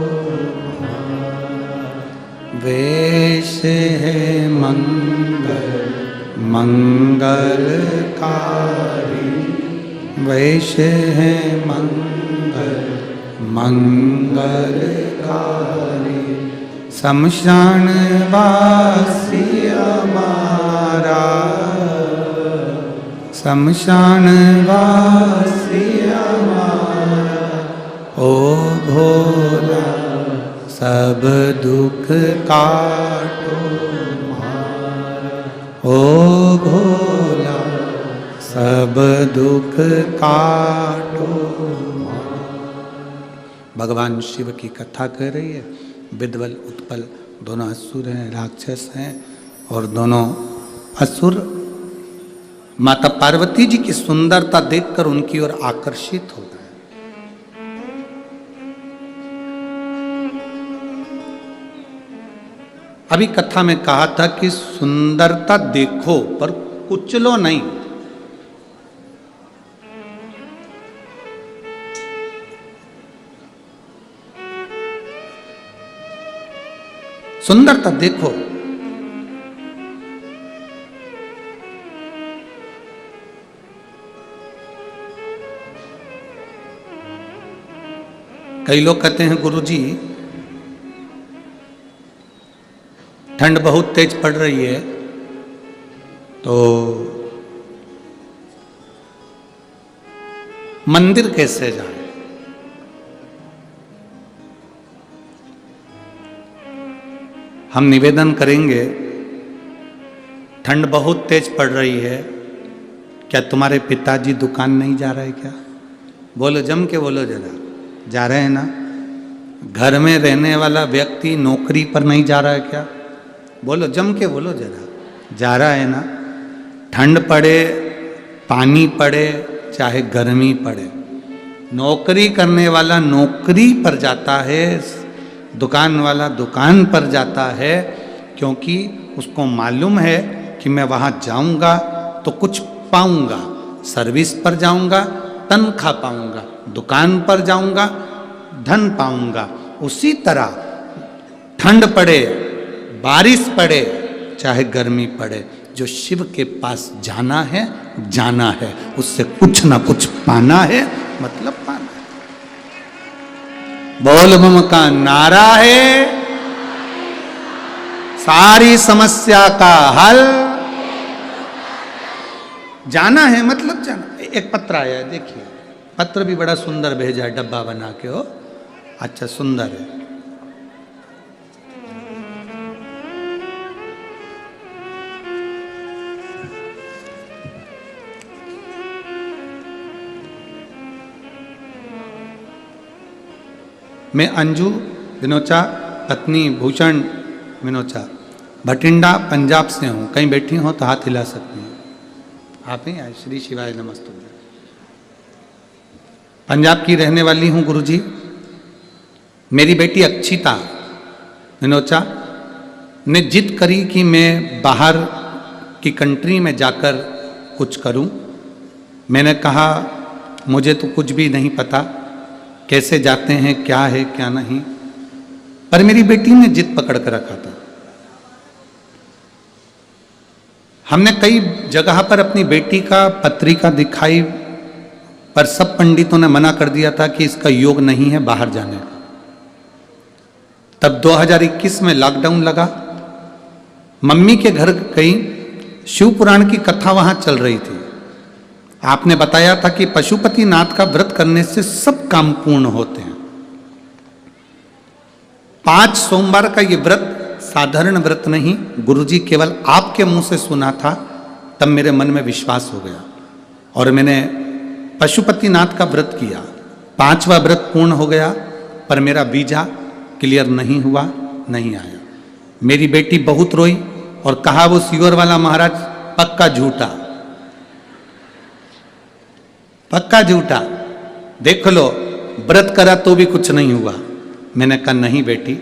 माना। वेश है मंगल मंगलकारी, वेश है मंगल मंगलकारी। शमशान वासी हमारा, शमशान वासी हमारा, ओ भोला सब दुख काटो हमारा, ओ भोला सब दुख काटो हमारा। भगवान शिव की कथा कर रही है। विद्वल उत्पल दोनों असुर हैं, राक्षस हैं, और दोनों असुर माता पार्वती जी की सुंदरता देखकर उनकी ओर आकर्षित हो गए। अभी कथा में कहा था कि सुंदरता देखो पर कुचलो नहीं। सुंदरता देखो, कई लोग कहते हैं गुरुजी ठंड बहुत तेज पड़ रही है तो मंदिर कैसे जाए। हम निवेदन करेंगे, ठंड बहुत तेज पड़ रही है, क्या तुम्हारे पिताजी दुकान नहीं जा रहे क्या? बोलो, जम के बोलो जरा, जा रहे हैं ना? घर में रहने वाला व्यक्ति नौकरी पर नहीं जा रहा है क्या? बोलो, जम के बोलो जरा, जा रहा है ना? ठंड पड़े, पानी पड़े, चाहे गर्मी पड़े, नौकरी करने वाला नौकरी पर जाता है, दुकान वाला दुकान पर जाता है, क्योंकि उसको मालूम है कि मैं वहाँ जाऊँगा तो कुछ पाऊँगा। सर्विस पर जाऊँगा तनख्वाह पाऊँगा, दुकान पर जाऊँगा धन पाऊँगा। उसी तरह ठंड पड़े, बारिश पड़े, चाहे गर्मी पड़े, जो शिव के पास जाना है, उससे कुछ ना कुछ पाना है, मतलब पाना है। बोल बम का नारा है, सारी समस्या का हल। जाना है मतलब जाना। एक पत्र आया है, देखिए, पत्र भी बड़ा सुंदर भेजा है, डब्बा बना के हो, अच्छा सुंदर है। मैं अंजू विनोचा, पत्नी भूषण विनोचा, भटिंडा पंजाब से हूँ। कहीं बैठी हो तो हाथ हिला सकती हैं। आप ही आए? श्री शिवाय नमस्तु। पंजाब की रहने वाली हूँ गुरुजी। मेरी बेटी अक्षिता विनोचा ने जिद करी कि मैं बाहर की कंट्री में जाकर कुछ करूं। मैंने कहा मुझे तो कुछ भी नहीं पता, कैसे जाते हैं, क्या है क्या नहीं, पर मेरी बेटी ने जिद पकड़ कर रखा था। हमने कई जगह पर अपनी बेटी का पत्रिका दिखाई, पर सब पंडितों ने मना कर दिया था कि इसका योग नहीं है बाहर जाने का। तब 2021 में लॉकडाउन लगा, मम्मी के घर गई, शिव पुराण की कथा वहां चल रही थी। आपने बताया था कि पशुपति नाथ का व्रत करने से सब काम पूर्ण होते हैं। 5 सोमवार का ये व्रत साधारण व्रत नहीं, गुरुजी केवल आपके मुंह से सुना था, तब मेरे मन में विश्वास हो गया और मैंने पशुपति नाथ का व्रत किया। 5वां व्रत पूर्ण हो गया, पर मेरा वीजा क्लियर नहीं हुआ, नहीं आया। मेरी बेटी बहुत रोई और कहा वो सीवर वाला महाराज पक्का झूठा, पक्का झूठा, देख लो व्रत करा तो भी कुछ नहीं हुआ। मैंने कहा नहीं बेटी,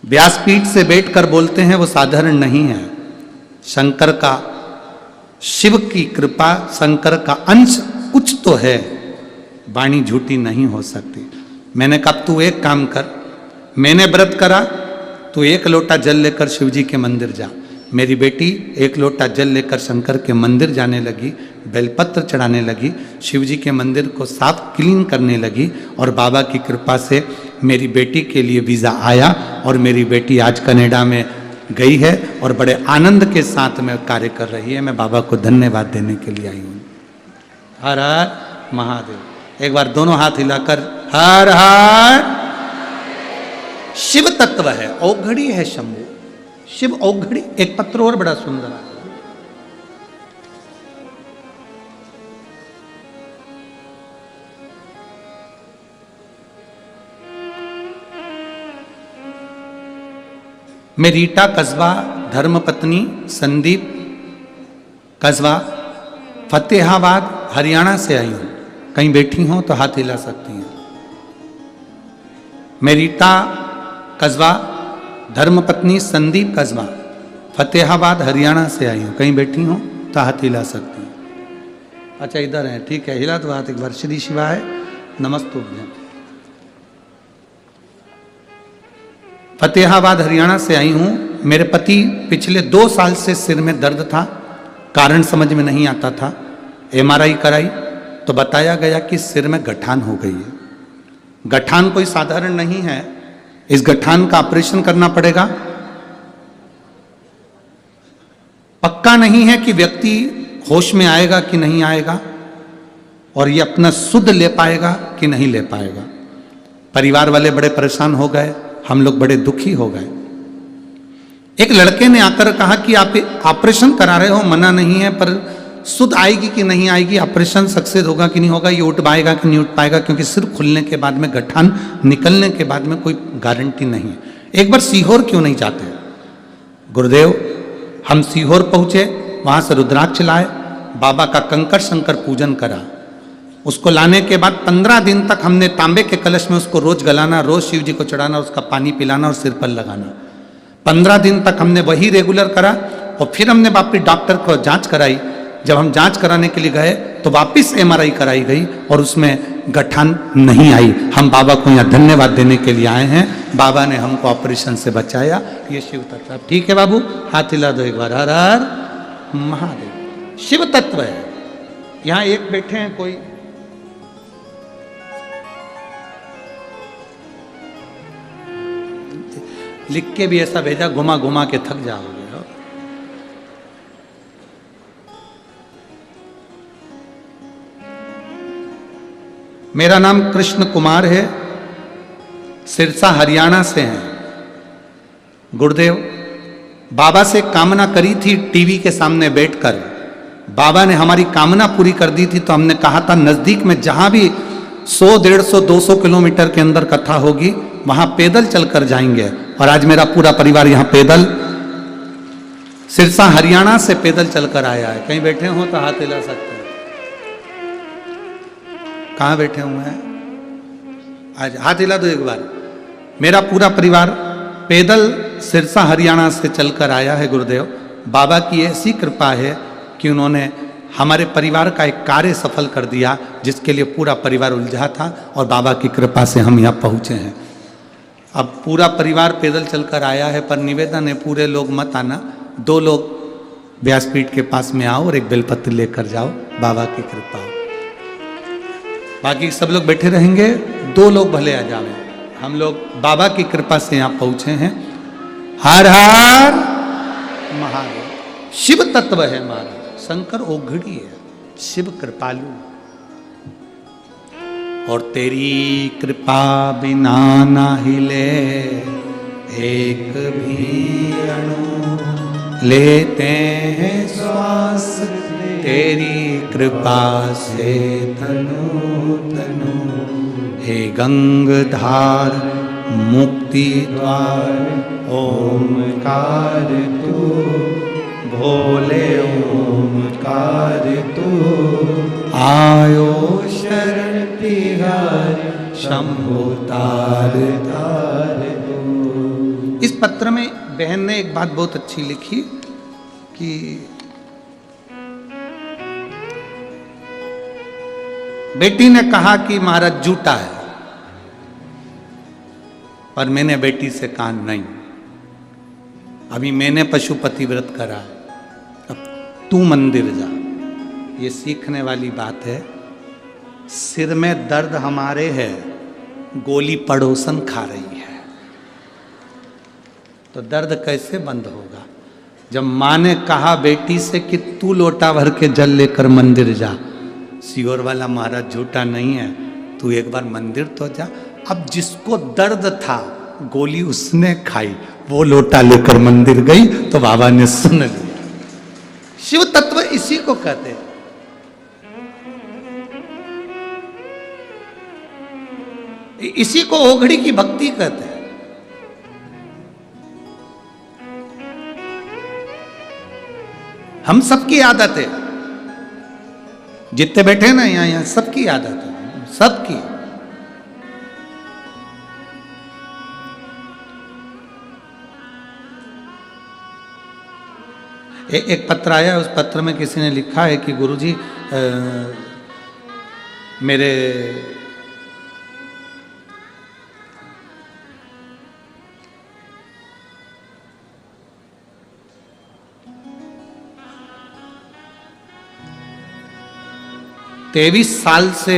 व्यासपीठ से बैठकर बोलते हैं वो साधारण नहीं है। शंकर का, शिव की कृपा, शंकर का अंश कुछ तो है, वाणी झूठी नहीं हो सकती। मैंने कहा तू एक काम कर, मैंने व्रत करा, तू 1 लोटा जल लेकर शिव जी के मंदिर जा। मेरी बेटी 1 लोटा जल लेकर शंकर के मंदिर जाने लगी, बेलपत्र चढ़ाने लगी, शिव जी के मंदिर को साफ क्लीन करने लगी, और बाबा की कृपा से मेरी बेटी के लिए वीज़ा आया और मेरी बेटी आज कनाडा में गई है और बड़े आनंद के साथ में कार्य कर रही है। मैं बाबा को धन्यवाद देने के लिए आई हूँ। हर हर महादेव। एक बार दोनों हाथ हिलाकर हर हर। शिव तत्व है, औघड़ी है शंभु, शिव औघड़ी। एक पत्र और बड़ा सुंदर है। मैं रीटा कस्बा धर्मपत्नी संदीप कस्बा फतेहाबाद हरियाणा से आई हूं। कहीं बैठी हो तो हाथ हिला सकती हैं। मैं रीटा कस्बा धर्मपत्नी संदीप कस्बा फतेहाबाद हरियाणा से आई हूं। कहीं बैठी हो तो हाथ हिला सकती हैं। अच्छा इधर है, ठीक है, हिला तो हाथ एक बार। श्री शिवाय नमस्तुभ्यं। फतेहाबाद हरियाणा से आई हूँ। मेरे पति पिछले 2 साल से सिर में दर्द था, कारण समझ में नहीं आता था। MRI कराई तो बताया गया कि सिर में गठान हो गई है। गठान कोई साधारण नहीं है, इस गठान का ऑपरेशन करना पड़ेगा। पक्का नहीं है कि व्यक्ति होश में आएगा कि नहीं आएगा, और ये अपना शुद्ध ले पाएगा कि नहीं ले पाएगा। परिवार वाले बड़े परेशान हो गए, हम लोग बड़े दुखी हो गए। एक लड़के ने आकर कहा कि आप ऑपरेशन करा रहे हो, मना नहीं है, पर शुद्ध आएगी कि नहीं आएगी, ऑपरेशन सक्सेस होगा कि नहीं होगा, ये उठ पाएगा कि नहीं उठ पाएगा, क्योंकि सिर खुलने के बाद में गठान निकलने के बाद में कोई गारंटी नहीं है। एक बार सीहोर क्यों नहीं जाते? गुरुदेव, हम सीहोर पहुंचे, वहां से रुद्राक्ष लाए, बाबा का कंकर शंकर पूजन करा। उसको लाने के बाद 15 दिन तक हमने तांबे के कलश में उसको रोज गलाना, रोज शिव जी को चढ़ाना, उसका पानी पिलाना और सिर पर लगाना। 15 दिन तक हमने वही रेगुलर करा। और फिर हमने वापिस डॉक्टर को जांच कराई। जब हम जांच कराने के लिए गए तो वापिस MRI कराई गई और उसमें गठान नहीं आई। हम बाबा को यहाँ धन्यवाद देने के लिए आए हैं। बाबा ने हमको ऑपरेशन से बचाया। ये शिव तत्व। ठीक है बाबू, हाथ हिला दो एक बार। हर हर महादेव। शिव तत्व है। यहाँ एक बैठे हैं, कोई लिख के भी ऐसा भेजा, घुमा घुमा के थक जाओगे। मेरा नाम कृष्ण कुमार है, सिरसा हरियाणा से हैं। गुरुदेव, बाबा से कामना करी थी टीवी के सामने बैठकर। बाबा ने हमारी कामना पूरी कर दी थी। तो हमने कहा था नजदीक में जहां भी 100, 150, 200 किलोमीटर के अंदर कथा होगी वहां पैदल चलकर जाएंगे। और आज मेरा पूरा परिवार यहां पैदल सिरसा हरियाणा से पैदल चलकर आया है। कहीं बैठे हो तो हाथ हिला सकते हैं। कहां बैठे हुए हैं? आज हाथ हिला दो एक बार। मेरा पूरा परिवार पैदल सिरसा हरियाणा से चलकर आया है। गुरुदेव, बाबा की ऐसी कृपा है कि उन्होंने हमारे परिवार का एक कार्य सफल कर दिया, जिसके लिए पूरा परिवार उलझा था, और बाबा की कृपा से हम यहाँ पहुँचे हैं। अब पूरा परिवार पैदल चलकर आया है, पर निवेदन है पूरे लोग मत आना। 2 लोग व्यासपीठ के पास में आओ और एक बेलपत्र लेकर जाओ। बाबा की कृपा हो। बाकी सब लोग बैठे रहेंगे, 2 लोग भले आ जाओ। हम लोग बाबा की कृपा से यहाँ पहुँचे हैं। हर हर महादेव। शिव तत्व है महाराज। शंकर औघड़ी है, शिव कृपालु। और तेरी कृपा बिना ना हिले एक भी अणु, लेते हैं श्वास तेरी कृपा से तनु तनु। हे गंगाधार मुक्ति द्वार ओमकार तू, भोले ओमकार तू, आयो शरण तिहार शंभु तार तार दो। इस पत्र में बहन ने एक बात बहुत अच्छी लिखी कि बेटी ने कहा कि महाराज झूठा है, पर मैंने बेटी से कहा नहीं, अभी मैंने पशुपति व्रत करा, अब तू मंदिर जा। ये सीखने वाली बात है। सिर में दर्द हमारे है, गोली पड़ोसन खा रही है। तो दर्द कैसे बंद होगा? जब माँ ने कहा बेटी से कि तू लोटा भर के जल लेकर मंदिर जा, सियोर वाला महाराज झूठा नहीं है, तू एक बार मंदिर तो जा। अब जिसको दर्द था गोली उसने खाई, वो लोटा लेकर मंदिर गई तो बाबा ने सुन लिया। शिव तत्व इसी को कहते हैं। इसी को ओघड़ी की भक्ति कहते हैं। हम सबकी आदत है, जितने बैठे ना यहां सबकी आदत है, सबकी। एक पत्र आया, उस पत्र में किसी ने लिखा है कि गुरुजी मेरे तेईस साल से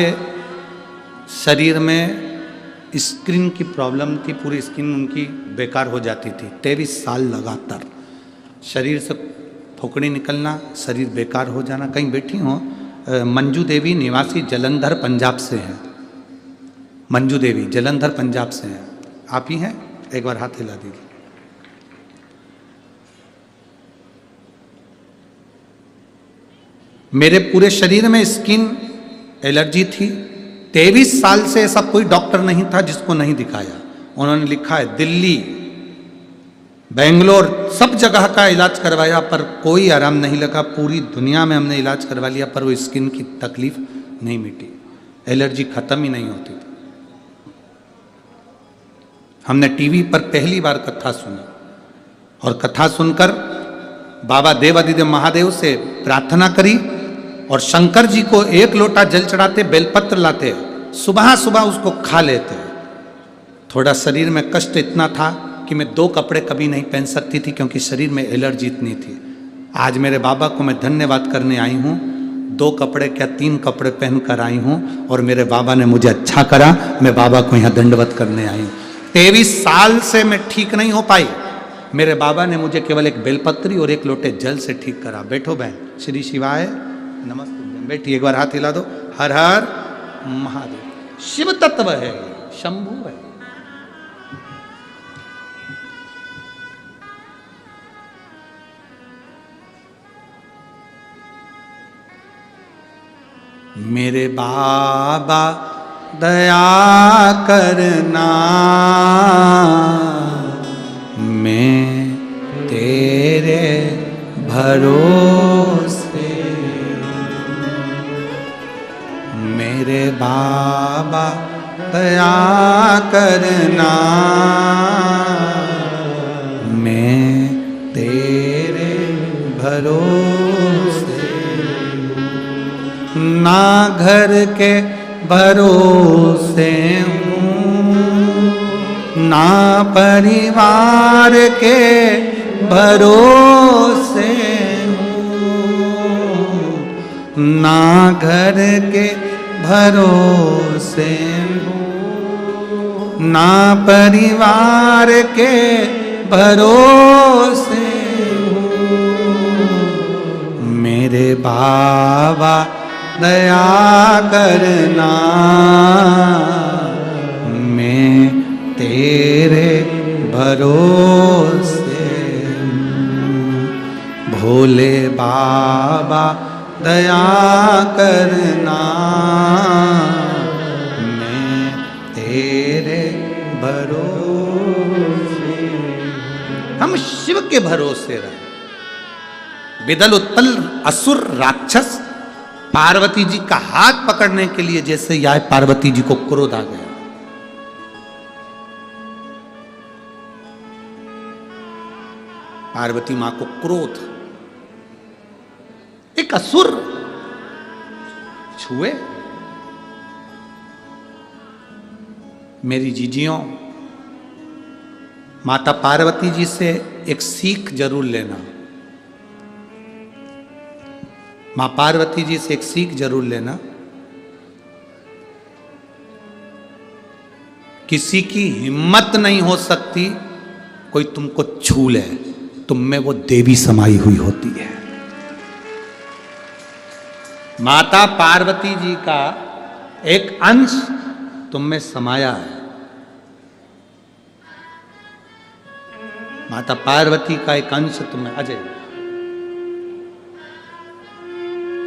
शरीर में स्किन की प्रॉब्लम थी, पूरी स्किन उनकी बेकार हो जाती थी। 23 साल लगातार शरीर से फोकड़ी निकलना, शरीर बेकार हो जाना। कहीं बैठी हो, मंजू देवी निवासी जलंधर पंजाब से हैं। मंजू देवी जलंधर पंजाब से हैं। आप ही हैं? एक बार हाथ हिला दीजिए। मेरे पूरे शरीर में स्किन एलर्जी थी। 23 साल से ऐसा कोई डॉक्टर नहीं था जिसको नहीं दिखाया। उन्होंने लिखा है दिल्ली, बेंगलोर, सब जगह का इलाज करवाया पर कोई आराम नहीं लगा। पूरी दुनिया में हमने इलाज करवा लिया पर वो स्किन की तकलीफ नहीं मिटी, एलर्जी खत्म ही नहीं होती थी। हमने टीवी पर पहली बार कथा सुनी और कथा सुनकर बाबा देवादिदेव महादेव से प्रार्थना करी और शंकर जी को 1 लोटा जल चढ़ाते, बेलपत्र लाते, सुबह सुबह उसको खा लेते। थोड़ा शरीर में कष्ट इतना था कि मैं 2 कपड़े कभी नहीं पहन सकती थी क्योंकि शरीर में एलर्जी इतनी थी। आज मेरे बाबा को मैं धन्यवाद करने आई हूँ। 2 कपड़े क्या 3 कपड़े पहन कर आई हूँ और मेरे बाबा ने मुझे अच्छा करा। मैं बाबा को यहाँ दंडवत करने आई हूँ। 23 साल से मैं ठीक नहीं हो पाई। मेरे बाबा ने मुझे केवल 1 बेलपत्री और 1 लोटे जल से ठीक करा। बैठो बहन। श्री शिवाय नमस्ते। बैठी, एक बार हाथ हिला दो। हर हर महादेव। शिव तत्व है, शंभु है। मेरे बाबा दया करना, मैं तेरे भरोसे। मेरे बाबा दया करना, मैं तेरे भरोसे। ना घर के भरोसे हूँ, ना परिवार के भरोसे हूँ, ना घर के भरोसे हूँ, ना परिवार के भरोसे हूँ। मेरे बाबा दया करना, मैं तेरे भरोसे हूँ। भोले बाबा दया करना, मैं तेरे भरोसे। हम शिव के भरोसे रहे। विदल उत्पल असुर राक्षस पार्वती जी का हाथ पकड़ने के लिए जैसे ही आए, पार्वती जी को क्रोध आ गया। पार्वती मां को क्रोध, एक असुर छुए। मेरी जीजियों, माता पार्वती जी से एक सीख जरूर लेना। मां पार्वती जी से एक सीख जरूर लेना। किसी की हिम्मत नहीं हो सकती कोई तुमको छू ले, तुम में वो देवी समाई हुई होती है। माता पार्वती जी का एक अंश तुम में समाया है। माता पार्वती का एक अंश तुम्हें। अजय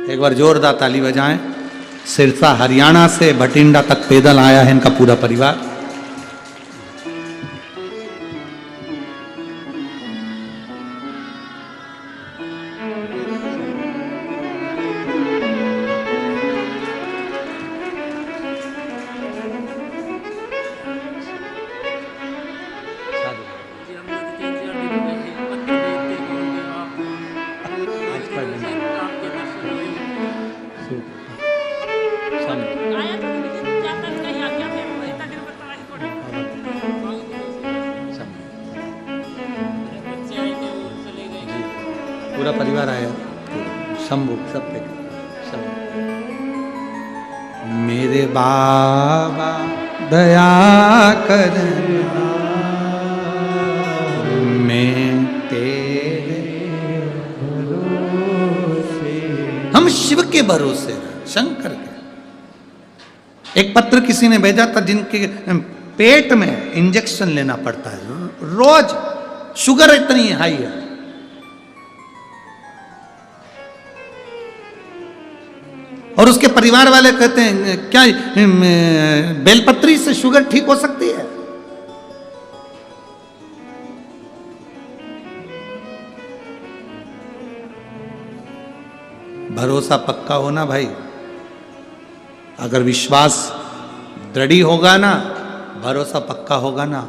एक बार जोरदार ताली बजाएं। सिरसा हरियाणा से भटिंडा तक पैदल आया है इनका पूरा परिवार। पूरा परिवार आया, शंभू सब पे सब। मेरे बाबा दया कर, मैं तेरे भरोसे। हम शिव के भरोसे, शंकर के। एक पत्र किसी ने भेजा था जिनके पेट में इंजेक्शन लेना पड़ता है रोज, शुगर इतनी हाई है। और उसके परिवार वाले कहते हैं क्या बेलपत्री से शुगर ठीक हो सकती है? भरोसा पक्का होना भाई। अगर विश्वास दृढ़ होगा ना, भरोसा पक्का होगा ना,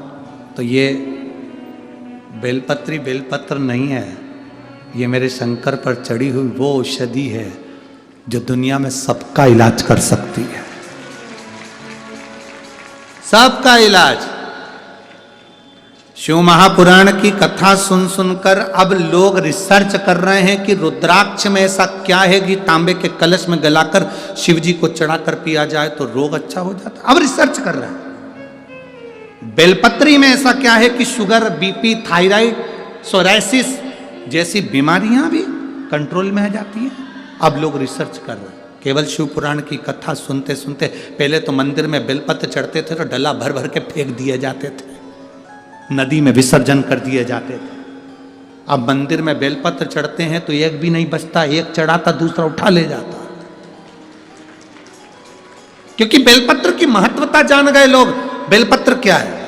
तो ये बेलपत्री बेलपत्र नहीं है, ये मेरे शंकर पर चढ़ी हुई वो औषधि है जो दुनिया में सबका इलाज कर सकती है। सबका इलाज। शिव महापुराण की कथा सुन सुनकर अब लोग रिसर्च कर रहे हैं कि रुद्राक्ष में ऐसा क्या है कि तांबे के कलश में गलाकर शिव जी को चढ़ाकर पिया जाए तो रोग अच्छा हो जाता है। अब रिसर्च कर रहे हैं। बेलपत्री में ऐसा क्या है कि शुगर, बीपी, थायराइड, सोराइसिस जैसी बीमारियां भी कंट्रोल में आ जाती हैं। अब लोग रिसर्च कर रहे हैं। केवल शिव पुराण की कथा सुनते सुनते पहले तो मंदिर में बेलपत्र चढ़ते थे तो डला भर भर के फेंक दिए जाते थे, नदी में विसर्जन कर दिए जाते थे। अब मंदिर में बेलपत्र चढ़ते हैं तो एक भी नहीं बचता, एक चढ़ाता दूसरा उठा ले जाता, क्योंकि बेलपत्र की महत्वता जान गए लोग। बेलपत्र क्या है?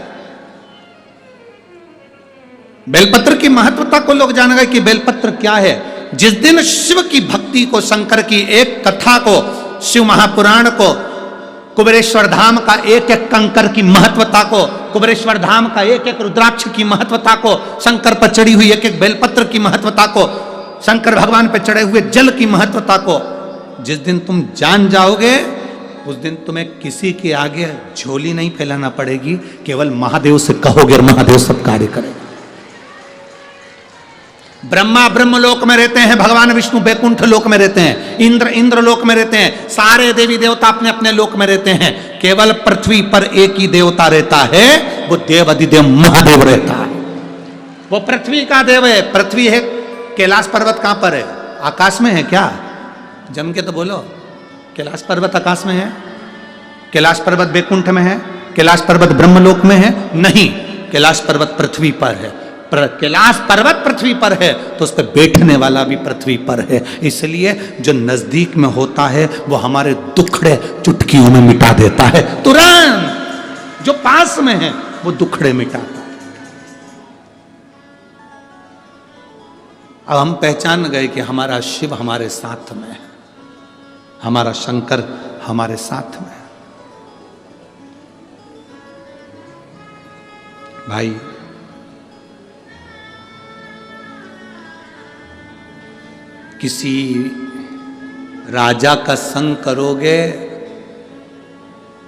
बेलपत्र की महत्वता को लोग जान गए कि बेलपत्र क्या है। जिस दिन शिव की भक्ति को, शंकर की एक कथा को, शिव महापुराण को, कुबेरेश्वर धाम का एक एक कंकर की महत्वता को, कुबेरेश्वर धाम का एक एक रुद्राक्ष की महत्वता को, शंकर पर चढ़ी हुई एक एक बेलपत्र की महत्वता को, शंकर भगवान पर चढ़े हुए जल की महत्वता को जिस दिन तुम जान जाओगे, उस दिन तुम्हें किसी के आगे झोली नहीं फैलाना पड़ेगी, केवल महादेव से कहोगे और महादेव सब कार्य करेगा। ब्रह्मा ब्रह्मलोक में रहते हैं, भगवान विष्णु बैकुंठ लोक में रहते हैं, इंद्र इंद्र लोक में रहते हैं, सारे देवी देवता अपने अपने लोक में रहते हैं। केवल पृथ्वी पर एक ही देवता रहता है, वो देव अधिदेव महादेव रहता है। वो पृथ्वी का देव है। पृथ्वी है। कैलाश पर्वत कहां पर है? आकाश में है क्या? जम के तो बोलो। कैलाश पर्वत आकाश में है? कैलाश पर्वत बैकुंठ में है? कैलाश पर्वत ब्रह्मलोक में है? नहीं, कैलाश पर्वत पृथ्वी पर है। कैलाश पर्वत पृथ्वी पर है तो उस पर बैठने वाला भी पृथ्वी पर है। इसलिए जो नजदीक में होता है वो हमारे दुखड़े चुटकियों में मिटा देता है तुरंत। जो पास में है वो दुखड़े मिटाता है। अब हम पहचान गए कि हमारा शिव हमारे साथ में है, हमारा शंकर हमारे साथ में है। भाई किसी राजा का संग करोगे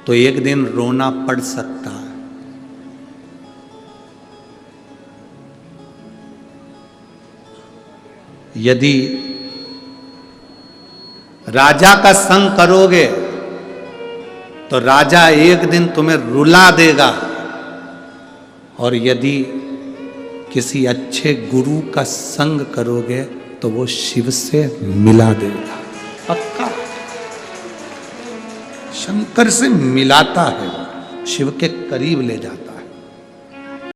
तो एक दिन रोना पड़ सकता है। यदि राजा का संग करोगे तो राजा एक दिन तुम्हें रुला देगा, और यदि किसी अच्छे गुरु का संग करोगे तो वो शिव से मिला देगा, पक्का। शंकर से मिलाता है, शिव के करीब ले जाता है।